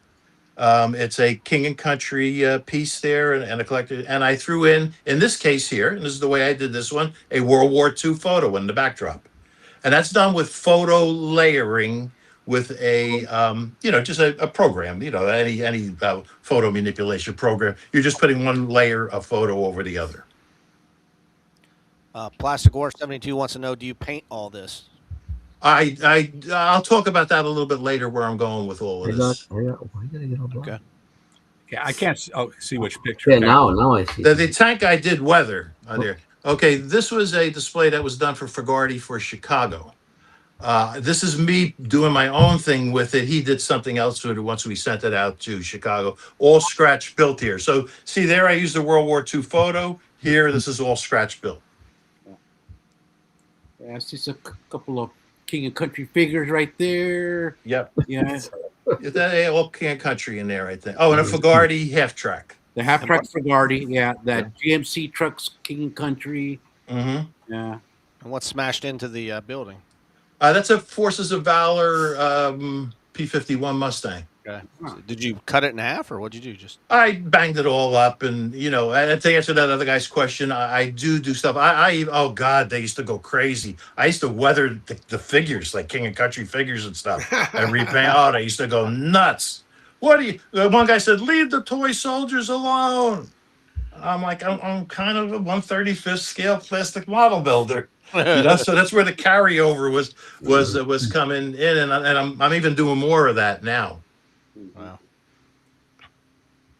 It's a King and Country piece there and a collector. And I threw in this case here, and this is the way I did this one, a World War II photo in the backdrop. And that's done with photo layering with a, just a program, any photo manipulation program. You're just putting one layer of photo over the other. Plastic Ore 72 wants to know: do you paint all this? I'll talk about that a little bit later where I'm going with all of this. Okay. Yeah, I can't see which picture. Yeah, now I see. The tank I did weather on there. Okay, this was a display that was done for Fogarty for Chicago. This is me doing my own thing with it. He did something else with it once we sent it out to Chicago. All scratch built here. So see there, I used the World War II photo. Here, this is all scratch built. Yeah, I see a couple of King and Country figures right there. Yep. Yeah. That all King and Country in there, I think. Oh, and a Fogarty half track. The half track Fogarty, yeah. That GMC trucks, King and Country. Mm-hmm. Yeah. And what's smashed into the building? That's a Forces of Valor P-51 Mustang. Okay. So did you cut it in half, or what'd you do? Just I banged it all up, and and to answer that other guy's question, I do stuff. Oh God, they used to go crazy. I used to weather the figures, like King and Country figures and stuff, and repaint. Oh, they used to go nuts. What do you? One guy said, "Leave the toy soldiers alone." I'm like, I'm kind of a 1/35th scale plastic model builder. So that's where the carryover was coming in, and I'm even doing more of that now. wow.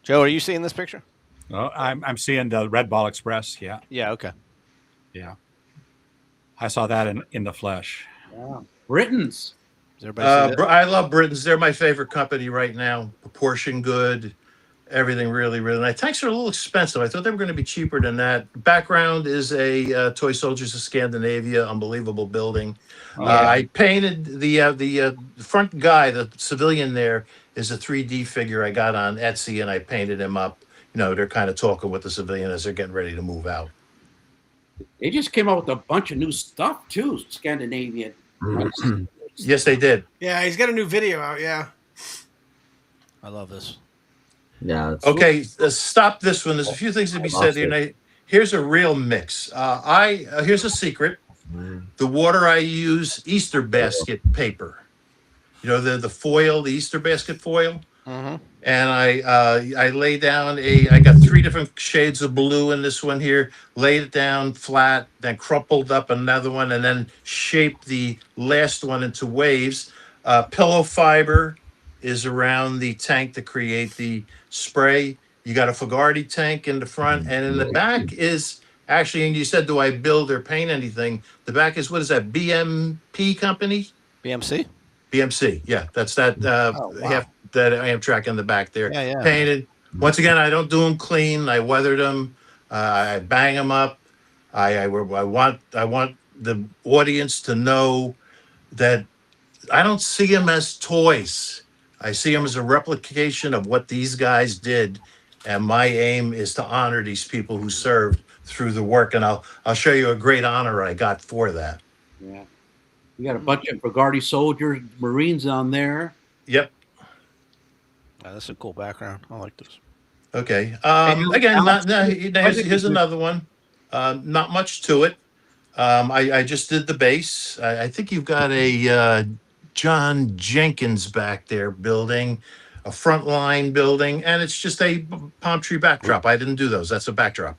Joe, are you seeing this picture? Oh, I'm seeing the Red Ball Express. Yeah, Yeah. Okay. yeah. I saw that in the flesh. Wow. Britons. Does everybody see that? I love Britons. They're my favorite company right now. Proportion good, everything really, really nice. Tanks are a little expensive. I thought they were going to be cheaper than that. Background is a Toy Soldiers of Scandinavia, unbelievable building. I painted the front guy, the civilian there, is a 3D figure I got on Etsy, and I painted him up. They're kind of talking with the civilian as they're getting ready to move out. They just came out with a bunch of new stuff too, Scandinavian. Yes, they did. Yeah, he's got a new video out. Yeah. I love this. Yeah. Okay, stop this one. There's a few things to be said here. Here's a real mix. Here's a secret. The water I use, Easter basket paper. The foil, the Easter basket foil. Mm-hmm. And I lay down I got 3 different shades of blue in this one here, laid it down flat, then crumpled up another one, and then shaped the last one into waves. Pillow fiber is around the tank to create the spray. You got a Fogarty tank in the front, and in the back is actually, and you said, do I build or paint anything? The back is, what is that, BMP company? BMC? BMC, yeah, that's that half that Amtrak in the back there. Yeah. Painted. Once again, I don't do them clean. I weather them. I bang them up. I want the audience to know that I don't see them as toys. I see them as a replication of what these guys did, and my aim is to honor these people who served through the work. And I'll show you a great honor I got for that. Yeah. You got a bunch of Fogarty soldiers, Marines on there. Yep. Yeah, that's a cool background. I like this. Okay. Again, here's another one. Not much to it. I just did the base. I think you've got a John Jenkins back there building, a frontline building, and it's just a palm tree backdrop. I didn't do those. That's a backdrop.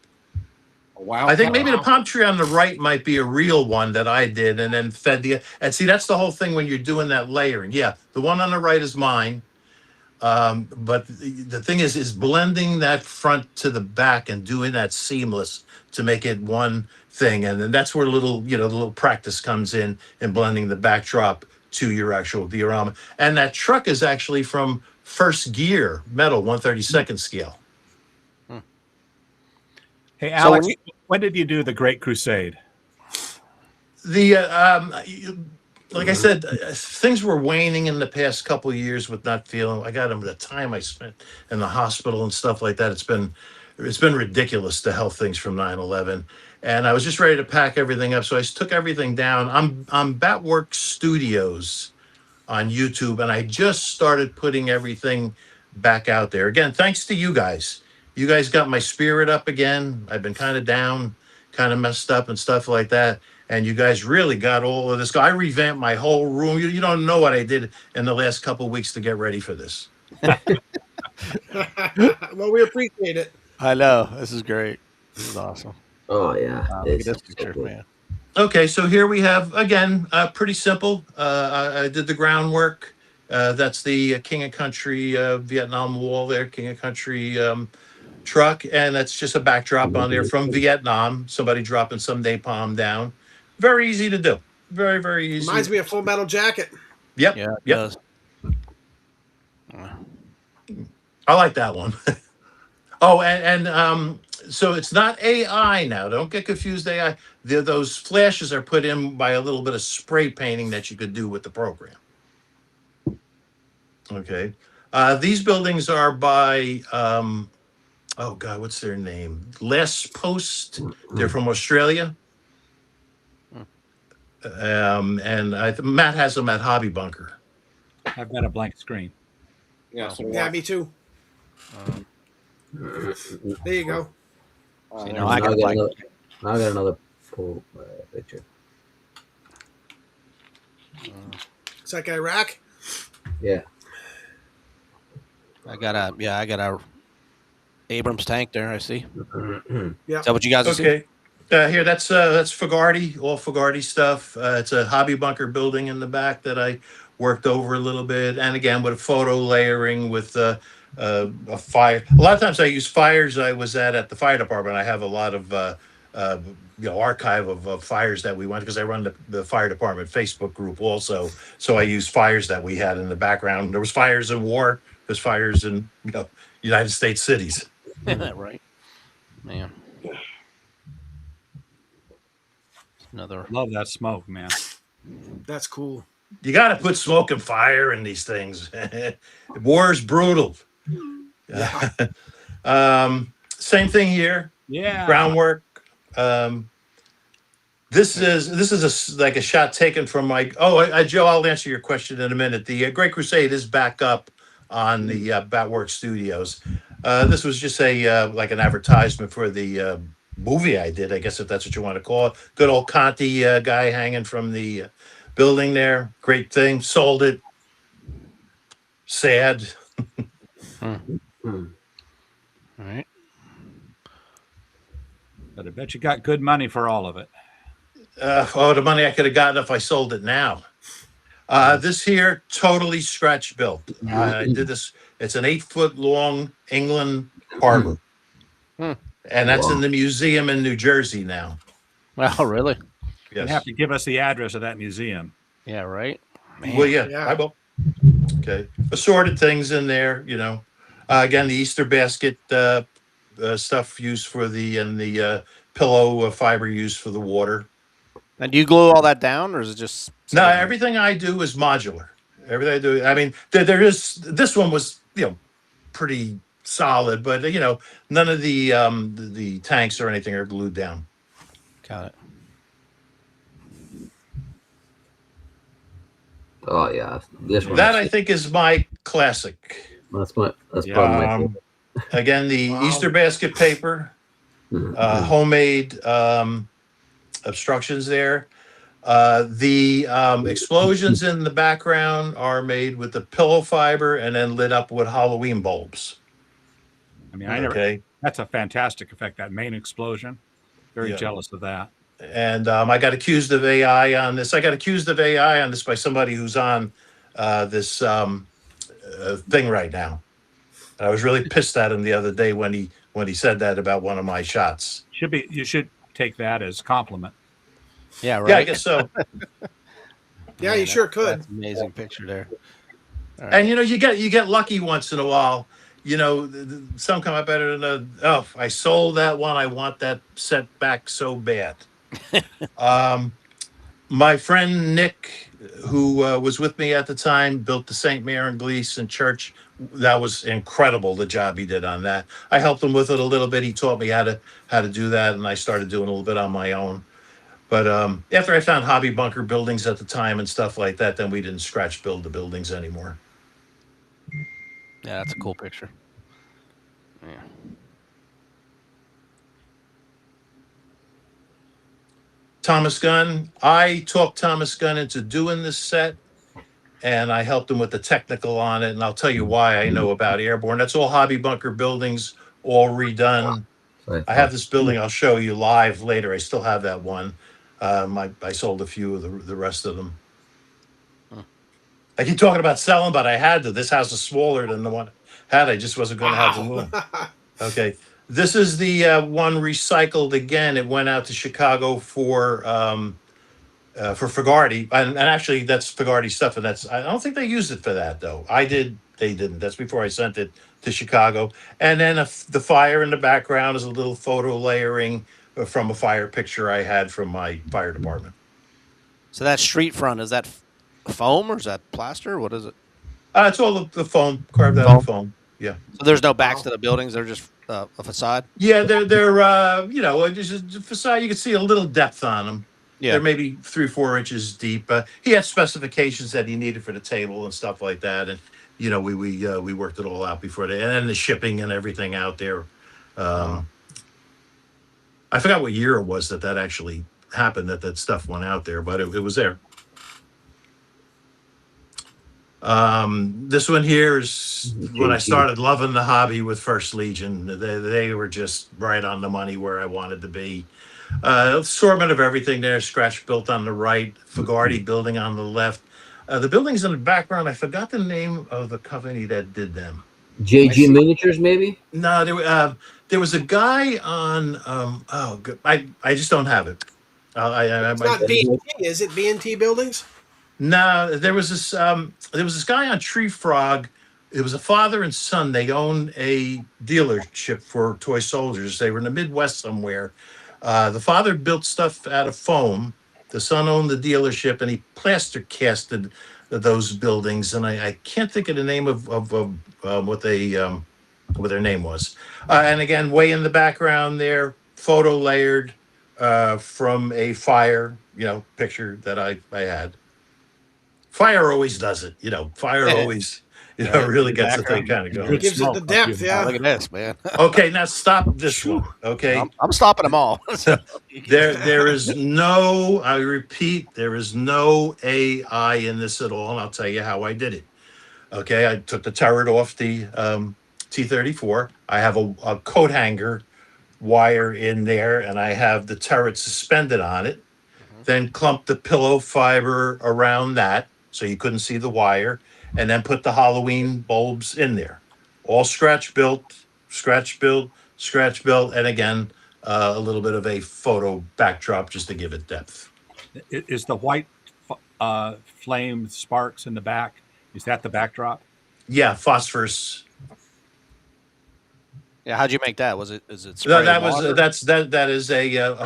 Wow. I think maybe the palm tree on the right might be a real one that I did and then fed and see, that's the whole thing when you're doing that layering. Yeah, the one on the right is mine. But the thing is blending that front to the back and doing that seamless to make it one thing. And then that's where the little practice comes in blending the backdrop to your actual diorama. And that truck is actually from First Gear metal, 1/32 scale. Hey, Alex, when did you do the Great Crusade? Like I said, things were waning in the past couple of years with not feeling. I got them the time I spent in the hospital and stuff like that. It's been ridiculous, the health things from 9/11, and I was just ready to pack everything up. So I took everything down. I'm Batwork Studios on YouTube, and I just started putting everything back out there again. Thanks to you guys. You guys got my spirit up again. I've been kind of down. kind of messed up and stuff like that. And you guys really got all of this. I revamped my whole room. You don't know what I did in the last couple of weeks to get ready for this. Well, we appreciate it. I know. This is great. This is awesome. Oh yeah, Look at it's this so picture, good. man. Okay, so here we have again, pretty simple. I did the groundwork. That's the King of Country Vietnam Wall there, King of Country truck, and that's just a backdrop on there from Vietnam. Somebody dropping some napalm down. Very easy to do. Very, very easy. Reminds me of Full Metal Jacket. Yep. Yeah, it Yep. does. I like that one. Oh, and so it's not AI now. Don't get confused. AI. Those flashes are put in by a little bit of spray painting that you could do with the program. Okay. These buildings are by, oh God, what's their name? Les Post. They're from Australia. And Matt has them at Hobby Bunker. I've got a blank screen. Yeah, so Yeah, me too. There you go. You Now know, I got like I got another pull picture. Is that guy Rack? Yeah. I got a Abrams tank there. I see. Yeah. Is that what you guys see? Okay. Here, that's Fogarty, all Fogarty stuff. It's a Hobby Bunker building in the back that I worked over a little bit, and again with photo layering with a fire. A lot of times I use fires I was at the fire department. I have a lot of archive of fires that we went, because I run the fire department Facebook group also. So I use fires that we had in the background. There was fires in war. There's fires in United States cities. Right, man. Another. Love that smoke, man. That's cool. You got to put smoke and fire in these things. War is brutal. Yeah. Same thing here. Yeah. Groundwork. This is like a shot taken from my. Joe, I'll answer your question in a minute. The Great Crusade is back up on the Batwork Studios. This was just like an advertisement for the movie I did, I guess, if that's what you want to call it. Good old Conti guy hanging from the building there. Great thing. Sold it. Sad. All right. But I bet you got good money for all of it. The money I could have gotten if I sold it now. This here, totally scratch built. I did this. It's an 8-foot long England harbor. And that's in the museum in New Jersey now. Wow, really? You have to give us the address of that museum. Yeah, right. Man. Well, yeah, Yeah. I will. Okay. Assorted things in there, Again, the Easter basket stuff used for the pillow pillow used for the water. And do you glue all that down, or is it just? No, everything I do is modular. Everything I do. I mean, there is. This one was, pretty solid, but none of the tanks or anything are glued down. Got it. Oh yeah, this one. That I think is my classic. That's probably my favorite. Again, the Wow. Easter basket paper, homemade obstructions there. The explosions in the background are made with the pillow fiber and then lit up with Halloween bulbs. I mean, I never. Okay. That's a fantastic effect. That main explosion. Very Yeah. jealous of that. And I got accused of AI on this. I got accused of AI on this by somebody who's on this thing right now. And I was really pissed at him the other day when he said that about one of my shots. You should take that as compliment. Yeah, right. Yeah, I guess so. Yeah, you sure could. That's an amazing picture there. All right. And you get lucky once in a while. Some come up better than I sold that one. I want that set back so bad. My friend Nick, who was with me at the time, built the St. Mary and Gleason Church. That was incredible, the job he did on that. I helped him with it a little bit. He taught me how to do that, and I started doing a little bit on my own. But after I found Hobby Bunker buildings at the time and stuff like that, then we didn't scratch build the buildings anymore. Yeah, that's a cool picture. Yeah. Thomas Gunn. I talked Thomas Gunn into doing this set, and I helped him with the technical on it. And I'll tell you why I know about Airborne. That's all hobby bunker buildings, all redone. I have this building I'll show you live later. I still have that one. I sold a few of the rest of them. I keep talking about selling, but I had to. This house is smaller than the one I had. I just wasn't going to have the room. Okay. This is the one recycled again. It went out to Chicago for Fagarty, and actually that's Fagarty stuff, and I don't think they used it for that though. I did, they didn't. That's before I sent it to Chicago. And then the fire in the background is a little photo layering from a fire picture I had from my fire department. So that street front, is that foam or is that plaster? What is it? It's all the foam carved out of foam. Yeah. So there's no backs to the buildings; they're just a facade. Yeah, they're just a facade. You can see a little depth on them. Yeah. They're maybe 3-4 inches deep. He had specifications that he needed for the table and stuff like that, and we worked it all out before and then the shipping and everything out there. I forgot what year it was that actually happened, that stuff went out there, but it was there. This one here is when I started loving the hobby with First Legion. They were just right on the money where I wanted to be. Assortment of everything there. Scratch built on the right, Fagarty building on the left. The buildings in the background, I forgot the name of the company that did them. JG Miniatures, maybe? No, there was a guy on. I just don't have it. It's not B&T, is it? B&T Buildings? No, there was this guy on Tree Frog. It was a father and son. They owned a dealership for toy soldiers. They were in the Midwest somewhere. The father built stuff out of foam. The son owned the dealership, and he plaster casted those buildings. And I can't think of the name of what their name was. And again, way in the background there, photo layered from a fire, picture that I had. Fire always does it, Fire always, really gets the thing kind of going. It gives it the depth, yeah. Look at this, man. Okay, now stop this one. Okay, I'm stopping them all. there is no. I repeat, there is no AI in this at all, and I'll tell you how I did it. Okay, I took the turret off the T-34. I have a coat hanger wire in there, and I have the turret suspended on it. Then clumped the pillow fiber around that, so you couldn't see the wire, and then put the Halloween bulbs in there. All scratch built, and again, a little bit of a photo backdrop just to give it depth. Is the white flame sparks in the back, is that the backdrop? Yeah, phosphorus. Yeah, how'd you make that? Is it spray That water? that is a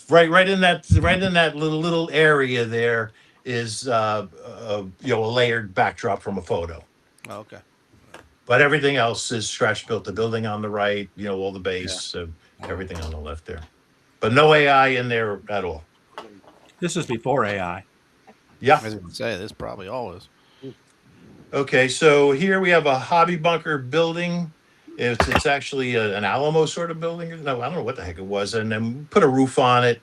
right in that little area there is a layered backdrop from a photo. Oh, okay. But everything else is scratch built. The building on the right, all the base, everything on the left there. But no AI in there at all. This is before AI. Yeah. I was going to say, this probably all is. Okay, so here we have a hobby bunker building. It's actually an Alamo sort of building. No, I don't know what the heck it was. And then put a roof on it.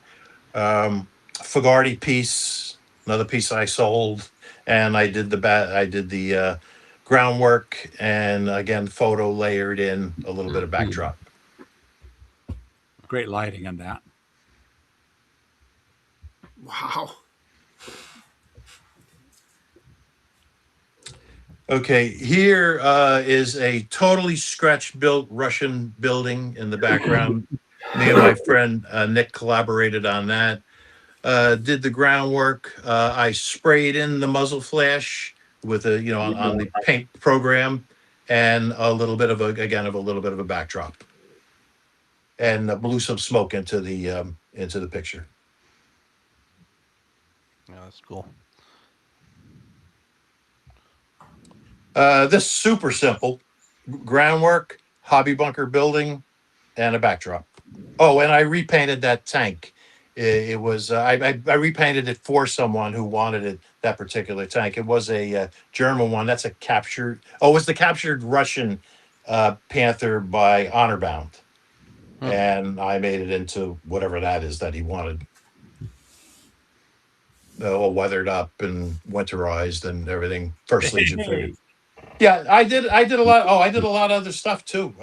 Fagarty piece, another piece I sold, and I did the groundwork, and again photo layered in a little bit of backdrop. Great lighting on that. Wow. Okay, here is a totally scratch-built Russian building in the background. Me and my friend Nick collaborated on that. Did the groundwork. I sprayed in the muzzle flash with on the paint program, and a little bit of a backdrop, and blew some smoke into the picture. Yeah, that's cool. This is super simple. Groundwork, hobby bunker building, and a backdrop. Oh, and I repainted that tank. It was I repainted it for someone who wanted that particular tank. It was a German one. That's a captured. Oh, it was the captured Russian Panther by Honorbound, and I made it into whatever that is that he wanted. all weathered up and winterized and everything. First Legion figure. Hey, Yeah, I did. I did a lot. Oh, I did a lot of other stuff too.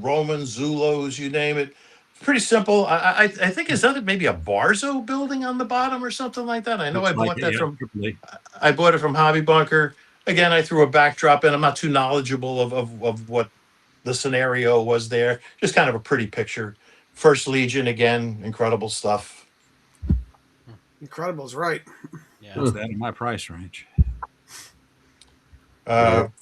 Romans, Zulus, you name it. Pretty simple. I think is that maybe a Barzo building on the bottom or something like that. I know I looks like bought it, that yeah, from. Tripoli. I bought it from Hobby Bunker. Again, I threw a backdrop in. I'm not too knowledgeable of what the scenario was there. Just kind of a pretty picture. First Legion again, incredible stuff. Incredible's right. Yeah. What's that in my price range?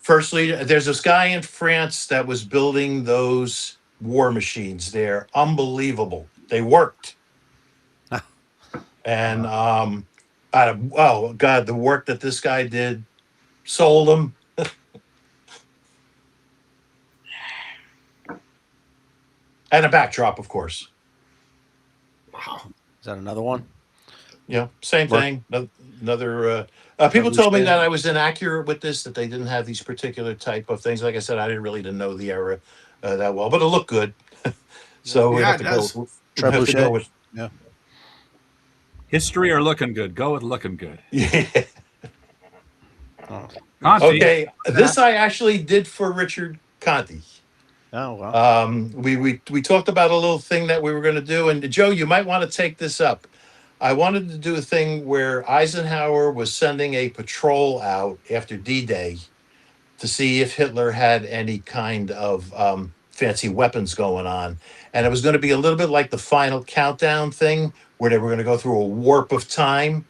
First Legion. There's this guy in France that was building those war machines. They're unbelievable. They worked. And oh God, the work that this guy did, sold them. And a backdrop, of course. Wow. Is that another one? Yeah, same Work. thing. Another. People told me that I was inaccurate with this, that they didn't have these particular type of things. Like I said, I didn't really know the era that well, but it looked good. So we Yeah, have it to does. go. We have to go with. Yeah. History or looking good? Go with looking good. Yeah. Oh, Conti, Okay, this I actually did for Richard Conti. oh wow. We talked about a little thing that we were going to do, and Joe, you might want to take this up. I wanted to do a thing where Eisenhower was sending a patrol out after D-Day to see if Hitler had any kind of fancy weapons going on, and it was going to be a little bit like the final countdown thing, where they were going to go through a warp of time.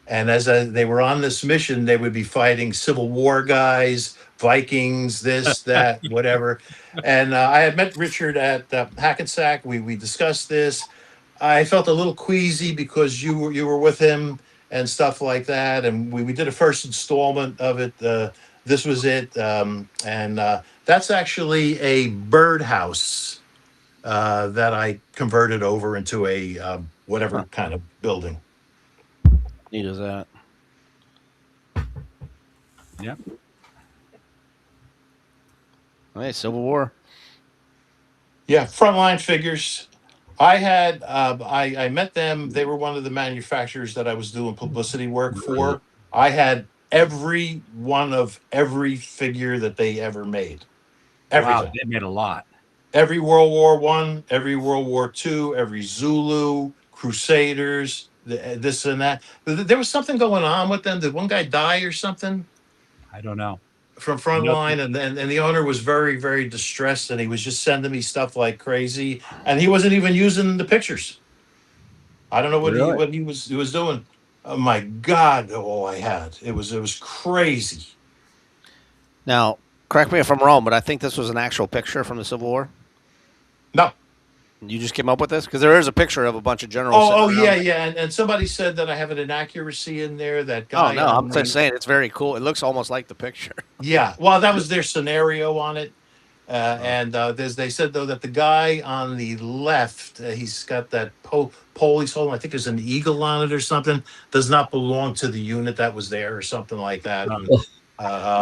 And as they were on this mission, they would be fighting Civil War guys, Vikings, this, that, whatever. And I had met Richard at Hackensack. We discussed this. I felt a little queasy because you were with him and stuff like that. And we did a first installment of it. This was it. And that's actually a birdhouse that I converted over into a whatever kind of building. Neat as that. Yep. Hey, Civil War. Yeah, frontline figures. I had I met them. They were one of the manufacturers that I was doing publicity work for. I had every one of every figure that they ever made. Everything. Wow, they made a lot. Every World War One, every World War Two, every Zulu, Crusaders, this and that. There was something going on with them. Did one guy die or something I don't know. from Frontline? And the owner was very, very distressed, and he was just sending me stuff like crazy. And he wasn't even using the pictures. I don't know what Really? he was doing. Oh my God! All I had it was crazy. Now, correct me if I'm wrong, but I think this was an actual picture from the Civil War. No. You just came up with this because there is a picture of a bunch of generals. Oh sitting yeah, around. yeah. And somebody said that I have an inaccuracy in there. That Oh guy. no, on I'm the- just saying it's very cool. It looks almost like the picture. Yeah, well, that was their scenario on it. And they said, though, that the guy on the left, he's got that pole he's holding, I think there's an eagle on it or something, does not belong to the unit that was there or something like that. And,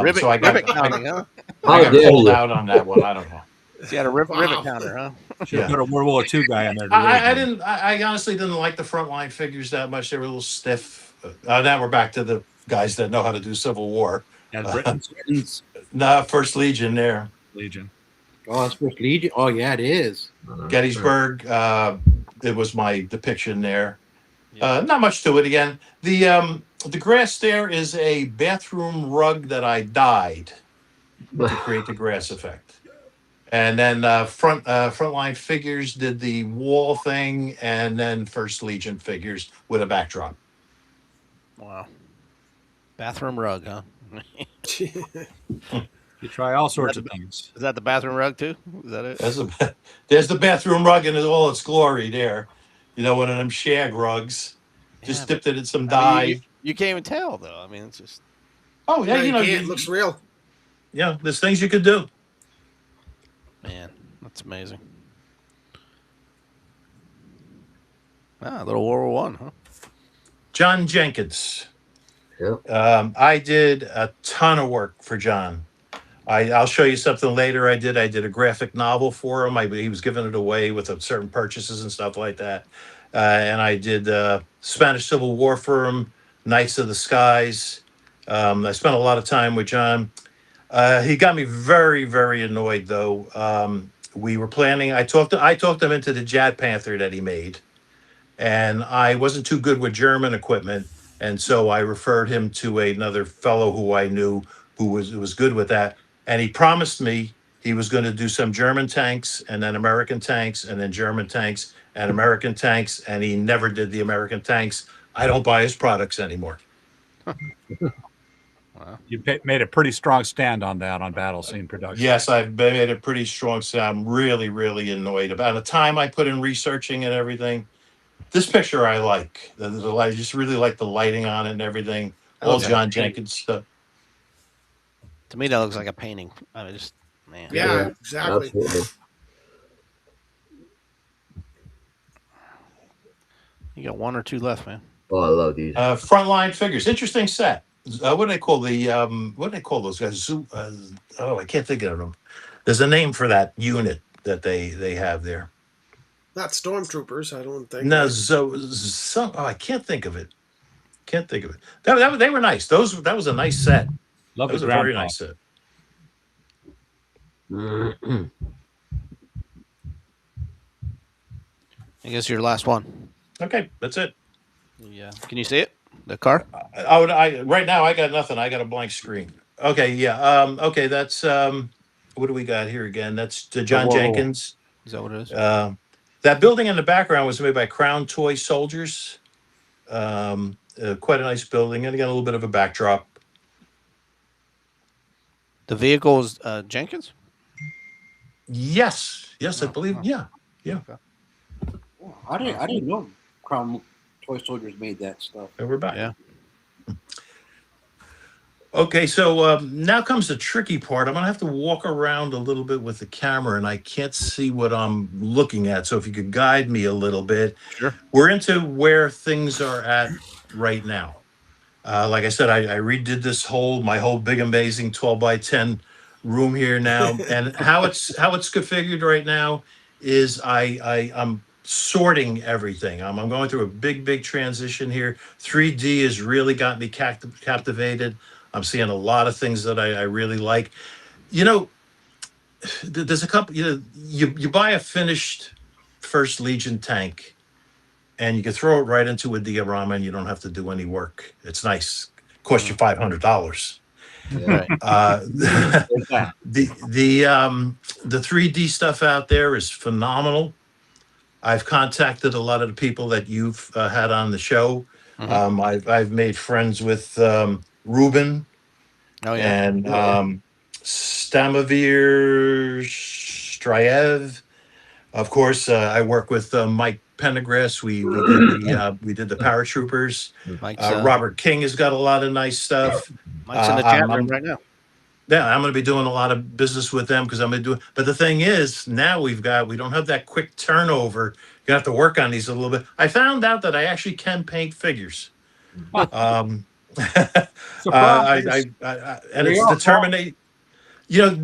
Rivet, so I got, rivet counting, huh? I How got dare pulled you? out on that one. I don't know. He had a rivet counter, huh? Should Yeah. put a World War II guy in there. I honestly didn't like the frontline figures that much. They were a little stiff. Now we're back to the guys that know how to do Civil War. And Britain's First Legion there. Legion. Oh, it's First Legion. Oh, yeah, it is. Gettysburg. It was my depiction there. Not much to it. Again, the grass there is a bathroom rug that I dyed to create the grass effect. And then frontline figures did the wall thing, and then First Legion figures with a backdrop. Wow. Bathroom rug, huh? You try all sorts of things. Is that the bathroom rug too? Is that it? There's the bathroom rug in all its glory there. You know, one of them shag rugs. Just Yeah, dipped it in some but, I dye. mean, you can't even tell though. I mean, it's just Oh yeah, Yeah, you know, it looks real. yeah. There's things you could do. man, that's amazing. Ah, a little World War One, huh? John Jenkins. Yeah. I did a ton of work for John. I'll show you something later. I did a graphic novel for him. He was giving it away with certain purchases and stuff like that. And I did Spanish Civil War for him. Knights of the Skies. I spent a lot of time with John. He got me very, very annoyed though. We were planning. I talked him into the Jad Panther that he made, and I wasn't too good with German equipment, and so I referred him to another fellow who I knew who was good with that. And he promised me he was going to do some German tanks, and then American tanks, and then German tanks, and American tanks, and he never did the American tanks. I don't buy his products anymore. You made a pretty strong stand on that on Battle Scene Production. Yes, I've made a pretty strong sound. I'm really, really annoyed about the time I put in researching and everything. This picture I like. The light, I just really like the lighting on it and everything. All looks like John a painting. Jenkins stuff. To me, that looks like a painting. I mean, just man. Yeah, exactly. Absolutely. You got one or two left, man. Oh, I love these. Frontline figures. Interesting set. What do they call those guys? I can't think of them. There's a name for that unit that they have there. Not stormtroopers, I don't think. No, right? I can't think of it. They were nice. That was a nice set. Love That was the a very ground nice set. I guess your last one. Okay, that's it. Yeah. Can you see it? The car? Right now I got nothing. I got a blank screen. Okay, yeah. Okay, that's what do we got here again? That's John Whoa. Jenkins. Is that what it is? That building in the background was made by Crown Toy Soldiers. Quite a nice building, and again a little bit of a backdrop. The vehicle is Jenkins? Yes, I believe. Yeah. Oh, I didn't know Crown Toy Soldiers made that stuff. And we're back. Yeah. Okay, so now comes the tricky part. I'm gonna have to walk around a little bit with the camera, and I can't see what I'm looking at. So if you could guide me a little bit. Sure. We're into where things are at right now. Like I said, I redid my whole big amazing 12 by 10 room here now, and how it's configured right now is I'm sorting everything. I'm going through a big transition here. 3D has really got me captivated. I'm seeing a lot of things that I really like. You know, there's a couple. You buy a finished First Legion tank, and you can throw it right into a diorama, and you don't have to do any work. It's nice. Cost you $500. Right. The 3D stuff out there is phenomenal. I've contacted a lot of the people that you've had on the show. I've made friends with Ruben. Oh yeah. And Stamavir Stryev. Of course, I work with Mike Pendergrass. We did the paratroopers. Robert King has got a lot of nice stuff. Mike's in the chat room right now. Yeah, I'm going to be doing a lot of business with them because I'm going to do. But the thing is, now we don't have that quick turnover. You have to work on these a little bit. I found out that I actually can paint figures. And it's determination.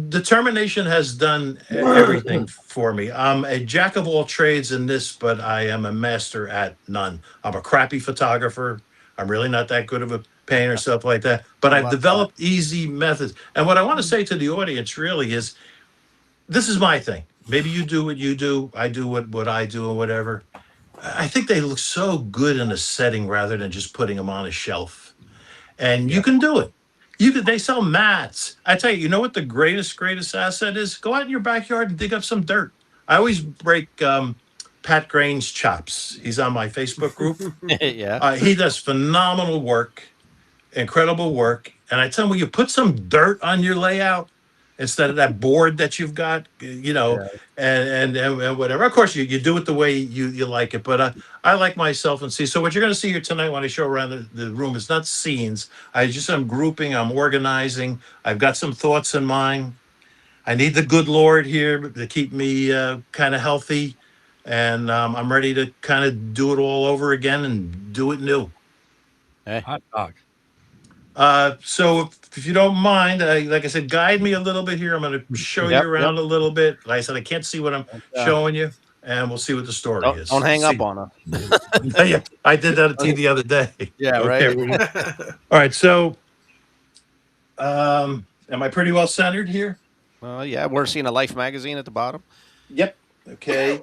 Determination has done everything for me. I'm a jack of all trades in this, but I am a master at none. I'm a crappy photographer. I'm really not that good of a painter, stuff like that. But I've developed easy methods. And what I want to say to the audience really is, this is my thing. Maybe you do what you do. I do what I do or whatever. I think they look so good in a setting rather than just putting them on a shelf. And you can do it. They sell mats. I tell you, you know what the greatest asset is? Go out in your backyard and dig up some dirt. I always break Pat Grain's chops. He's on my Facebook group. Yeah. He does phenomenal work, incredible work. And I tell him, will you put some dirt on your layout instead of that board that you've got, and whatever. Of course, you do it the way you like it, but I like myself and see. So what you're going to see here tonight when I show around the room is not scenes. I'm grouping, I'm organizing. I've got some thoughts in mind. I need the good Lord here to keep me kind of healthy, and I'm ready to kind of do it all over again and do it new. Hey. Hot dog. So if you don't mind, like I said, guide me a little bit here. I'm going to show you around a little bit. Like I said, I can't see what I'm showing you. and we'll see what the story is. Don't hang See- up on us. Yeah, I did that to you the other day. Yeah, Okay, right. Rudy. All right, so am I pretty well centered here? Yeah, we're seeing a Life magazine at the bottom. Yep. Okay.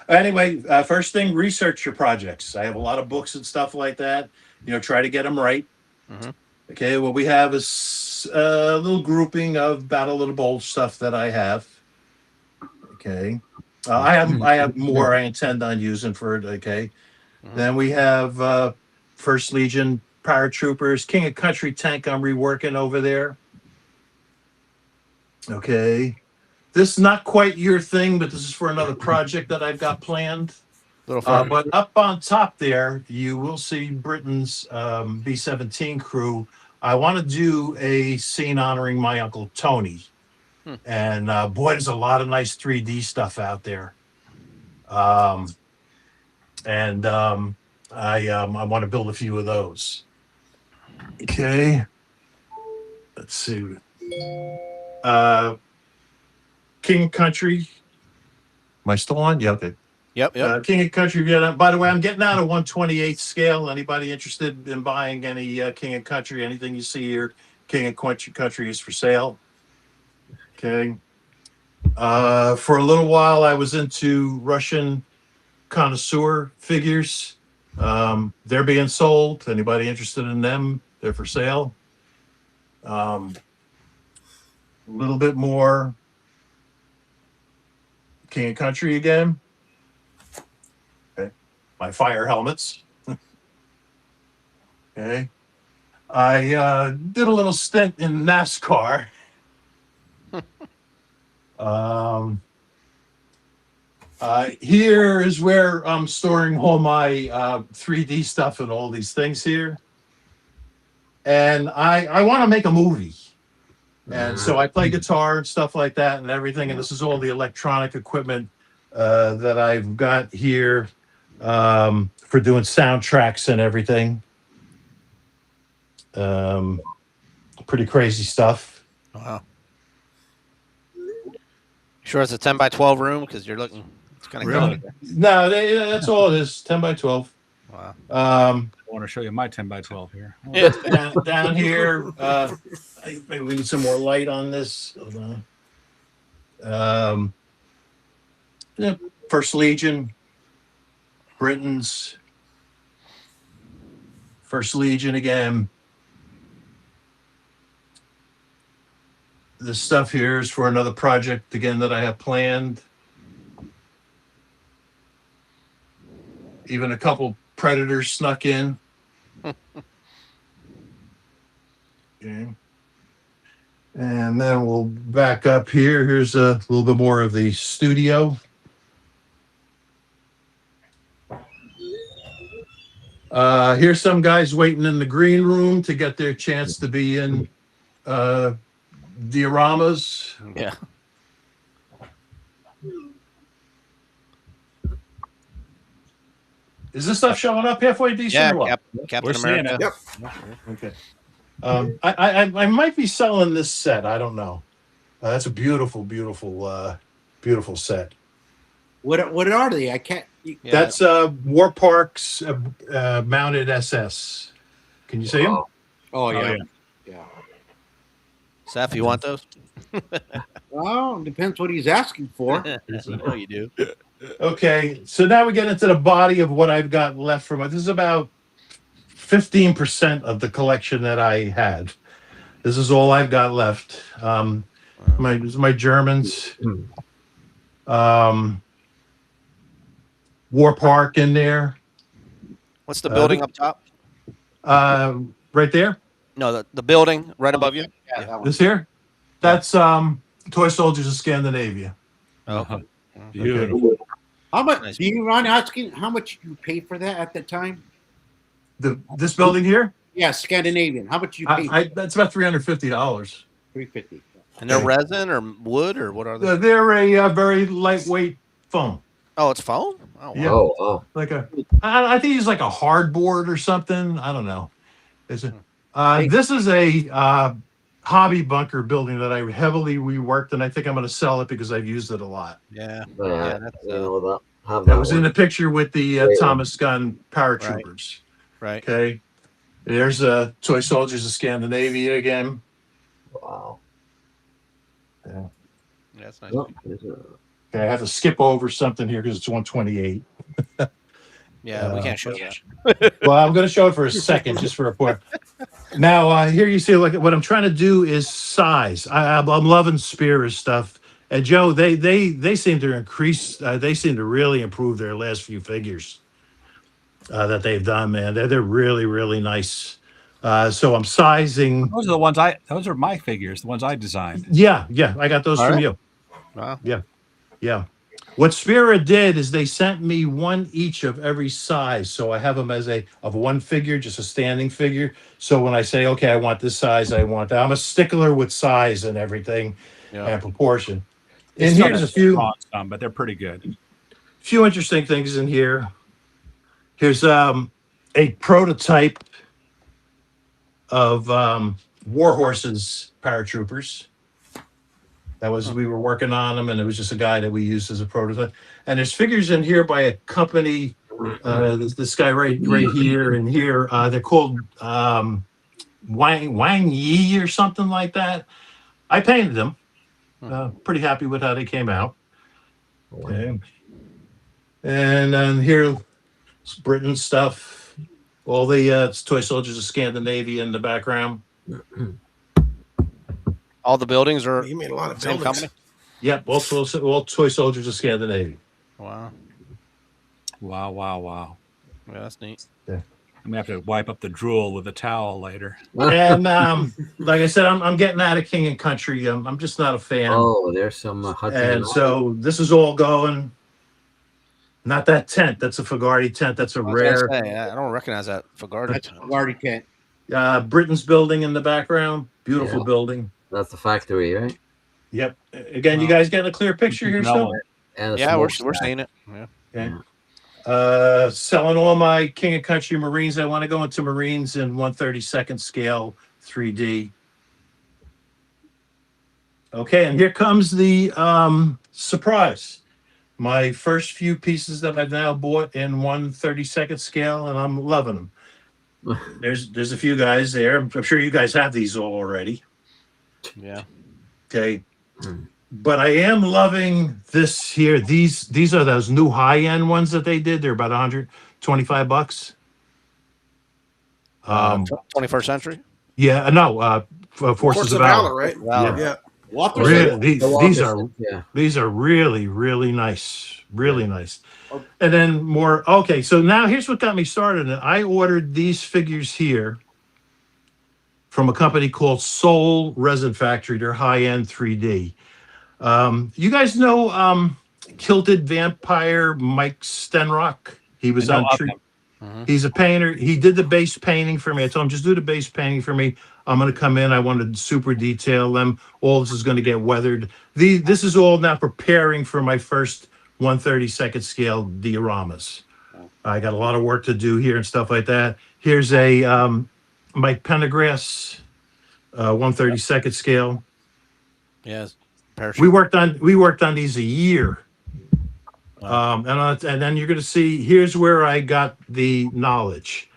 Anyway, first thing, research your projects. I have a lot of books and stuff like that. Try to get them right. Mhm. Okay. What we have is a little grouping of Battle of the Bold stuff that I have. Okay. I have more I intend on using for it. Okay. Mhm. Then we have First Legion paratroopers, King of Country tank I'm reworking over there. Okay. This is not quite your thing, but this is for another project that I've got planned. Little fun. But up on top there, you will see Britain's B-17 crew. I want to do a scene honoring my Uncle Tony. And boy, there's a lot of nice 3D stuff out there. I want to build a few of those. Okay. Let's see. King of Country. Am I still on? Yeah, okay. Yep. King of Country. By the way, I'm getting out of 1/28 scale. Anybody interested in buying any King of Country? Anything you see here, King of Country is for sale. Okay. For a little while, I was into Russian connoisseur figures. They're being sold. Anybody interested in them? They're for sale. A little bit more King of Country again. Okay. My fire helmets. Okay. I did a little stint in NASCAR. Here is where I'm storing all my 3D stuff and all these things here. And I want to make a movie. And so I play guitar and stuff like that and everything. And this is all the electronic equipment that I've got here for doing soundtracks and everything. Pretty crazy stuff. Wow. Sure, it's a 10 by 12 room because you're looking. It's kind of Really? No, that's all it is. 10 by 12. Wow. I want to show you my 10 by 12 here. Down here, maybe we need some more light on this. Hold on. First Legion, Britain's First Legion again. This stuff here is for another project again that I have planned. Even a couple Predators snuck in. Okay. And then we'll back up here. Here's a little bit more of the studio. Here's some guys waiting in the green room to get their chance to be in dioramas. Yeah. Is this stuff showing up halfway decent Yeah. or what? Captain We're seeing America. it. Okay. I might be selling this set. I don't know. That's a beautiful, beautiful, beautiful set. What are they? I can't. Yeah. That's War Park's mounted SS. Can you see them? Oh yeah. yeah. Seth, you want those? Well, it depends what he's asking for. No, you do. Okay, so now we get into the body of what I've got left from it. This is about 15% of the collection that I had. This is all I've got left. My Germans. War Park in there. What's the building up top? Right there. No, the building right above you. Yeah, that one. This here. That's Toy Soldiers of Scandinavia. Oh, Beautiful. How much? Nice. Do you mind asking how much you paid for that at the time? This building here. Yeah, Scandinavian. How much you paid? That's about $350. $350. and they're resin or wood or what are they? They're a very lightweight foam. Oh, it's foam. Oh, wow. Yeah. Oh, Like I think it's like a hardboard or something. I don't know. This is a hobby bunker building that I heavily reworked, and I think I'm going to sell it because I've used it a lot. Yeah. Yeah, That's you know that. Have That that was one. in the picture with the Great one. Thomas Gun paratroopers. Right. Okay. There's Toy Soldiers of Scandinavia again. Wow. Yeah. That's nice. Well, there's a- Okay, I have to skip over something here because it's 128. Yeah, we can't show that. Well, I'm going to show it for a second, just for a point. Now, here you see, like, what I'm trying to do is size. I'm loving Spear's stuff. And Joe, they seem to increase. They seem to really improve their last few figures that they've done. Man, they're really really nice. So I'm sizing. Those are the ones I. Those are my figures. The ones I designed. Yeah, I got those All from right. you. Wow. Yeah. What Spira did is they sent me one each of every size. So I have them as of one figure, just a standing figure. So when I say, okay, I want this size, I want that. I'm a stickler with size and everything and proportion. And Still here's a have few some, but they're pretty good. interesting things in here. Here's a prototype of Warhorse's paratroopers. That was, we were working on them, and it was just a guy that we used as a prototype. And there's figures in here by a company. This guy right here and here. They're called Wang Yi or something like that. I painted them. Pretty happy with how they came out. Okay. And then here's Britain stuff. All the Toy Soldiers of Scandinavia in the background. All the buildings are You made a lot of same buildings. company. Yep, all Toy Soldiers of Scandinavia. Wow. Wow. Yeah, that's neat. Yeah. I'm gonna have to wipe up the drool with a towel later. And like I said, I'm getting out of King and Country. I'm just not a fan. Oh, there's some Hudson. And so this is all going. Not that tent. That's a Fagardi tent. That's a I was rare. gonna say, I don't recognize that Fagardi. That's already can't. Britain's building in the background. Beautiful Yeah. building. That's the factory, right? Yep. Again, you guys getting a clear picture here still? And a Yeah, we're smokestack. seeing it. Yeah. Okay. Selling all my King and Country Marines. I want to go into Marines in 1/32 scale 3D. Okay, and here comes the surprise. My first few pieces that I've now bought in 1/32 scale, and I'm loving them. There's a few guys there. I'm sure you guys have these all already. Yeah. Okay. But I am loving this here. These are those new high-end ones that they did. They're about $125. 21st century. Yeah, no, Forces of Valor. right? Valor. Yeah. Walker Really, The Walker these set, are really, really nice. Really nice. And then more. Okay, so now here's what got me started. I ordered these figures here from a company called Soul Resin Factory. They're high-end 3D. You guys know Kilted Vampire Mike Stenrock? He was I know on of Tree. him. He's a painter. He did the base painting for me. I told him, just do the base painting for me. I'm going to come in. I want to super detail them. All this is going to get weathered. This is all now preparing for my first 1/32 scale dioramas. I got a lot of work to do here and stuff like that. Here's a Mike Pendergrass 1/32 scale. Yes. We worked on these a year. And then you're going to see, here's where I got the knowledge.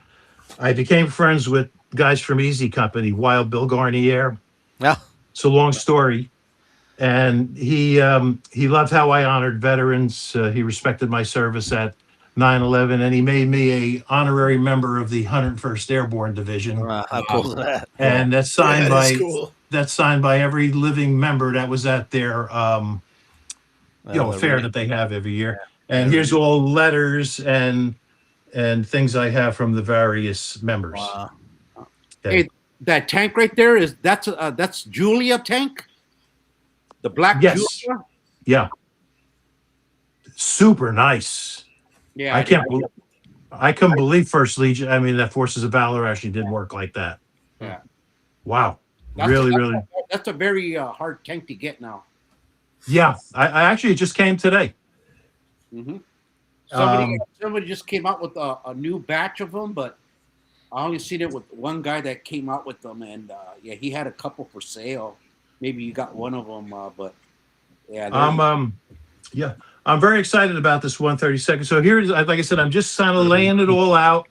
I became friends with guys from Easy Company, Wild Bill Garnier. Yeah. It's a long story. And he loved how I honored veterans. He respected my service at 9/11, and he made me a honorary member of the 101st Airborne Division. How cool is that? And that's signed Yeah, that's by cool. every living member that was at their fair that they have every year. And here's all letters and things I have from the various members. Wow. Okay. Hey, that tank right there that's Julia tank? The black Yes. Julia? Yeah. Super nice. Yeah. I couldn't believe First Legion. I mean, that Forces of Valor actually did work like that. Yeah. Wow. That's Really. That's a very hard tank to get now. Yeah. I actually, it just came today. Mm-hmm. Um, Somebody just came out with a new batch of them, but I only seen it with one guy that came out with them, and yeah, he had a couple for sale. Maybe you got one of them, but yeah, Yeah, I'm very excited about this 132nd. So here is, like I said, I'm just kind of laying it all out.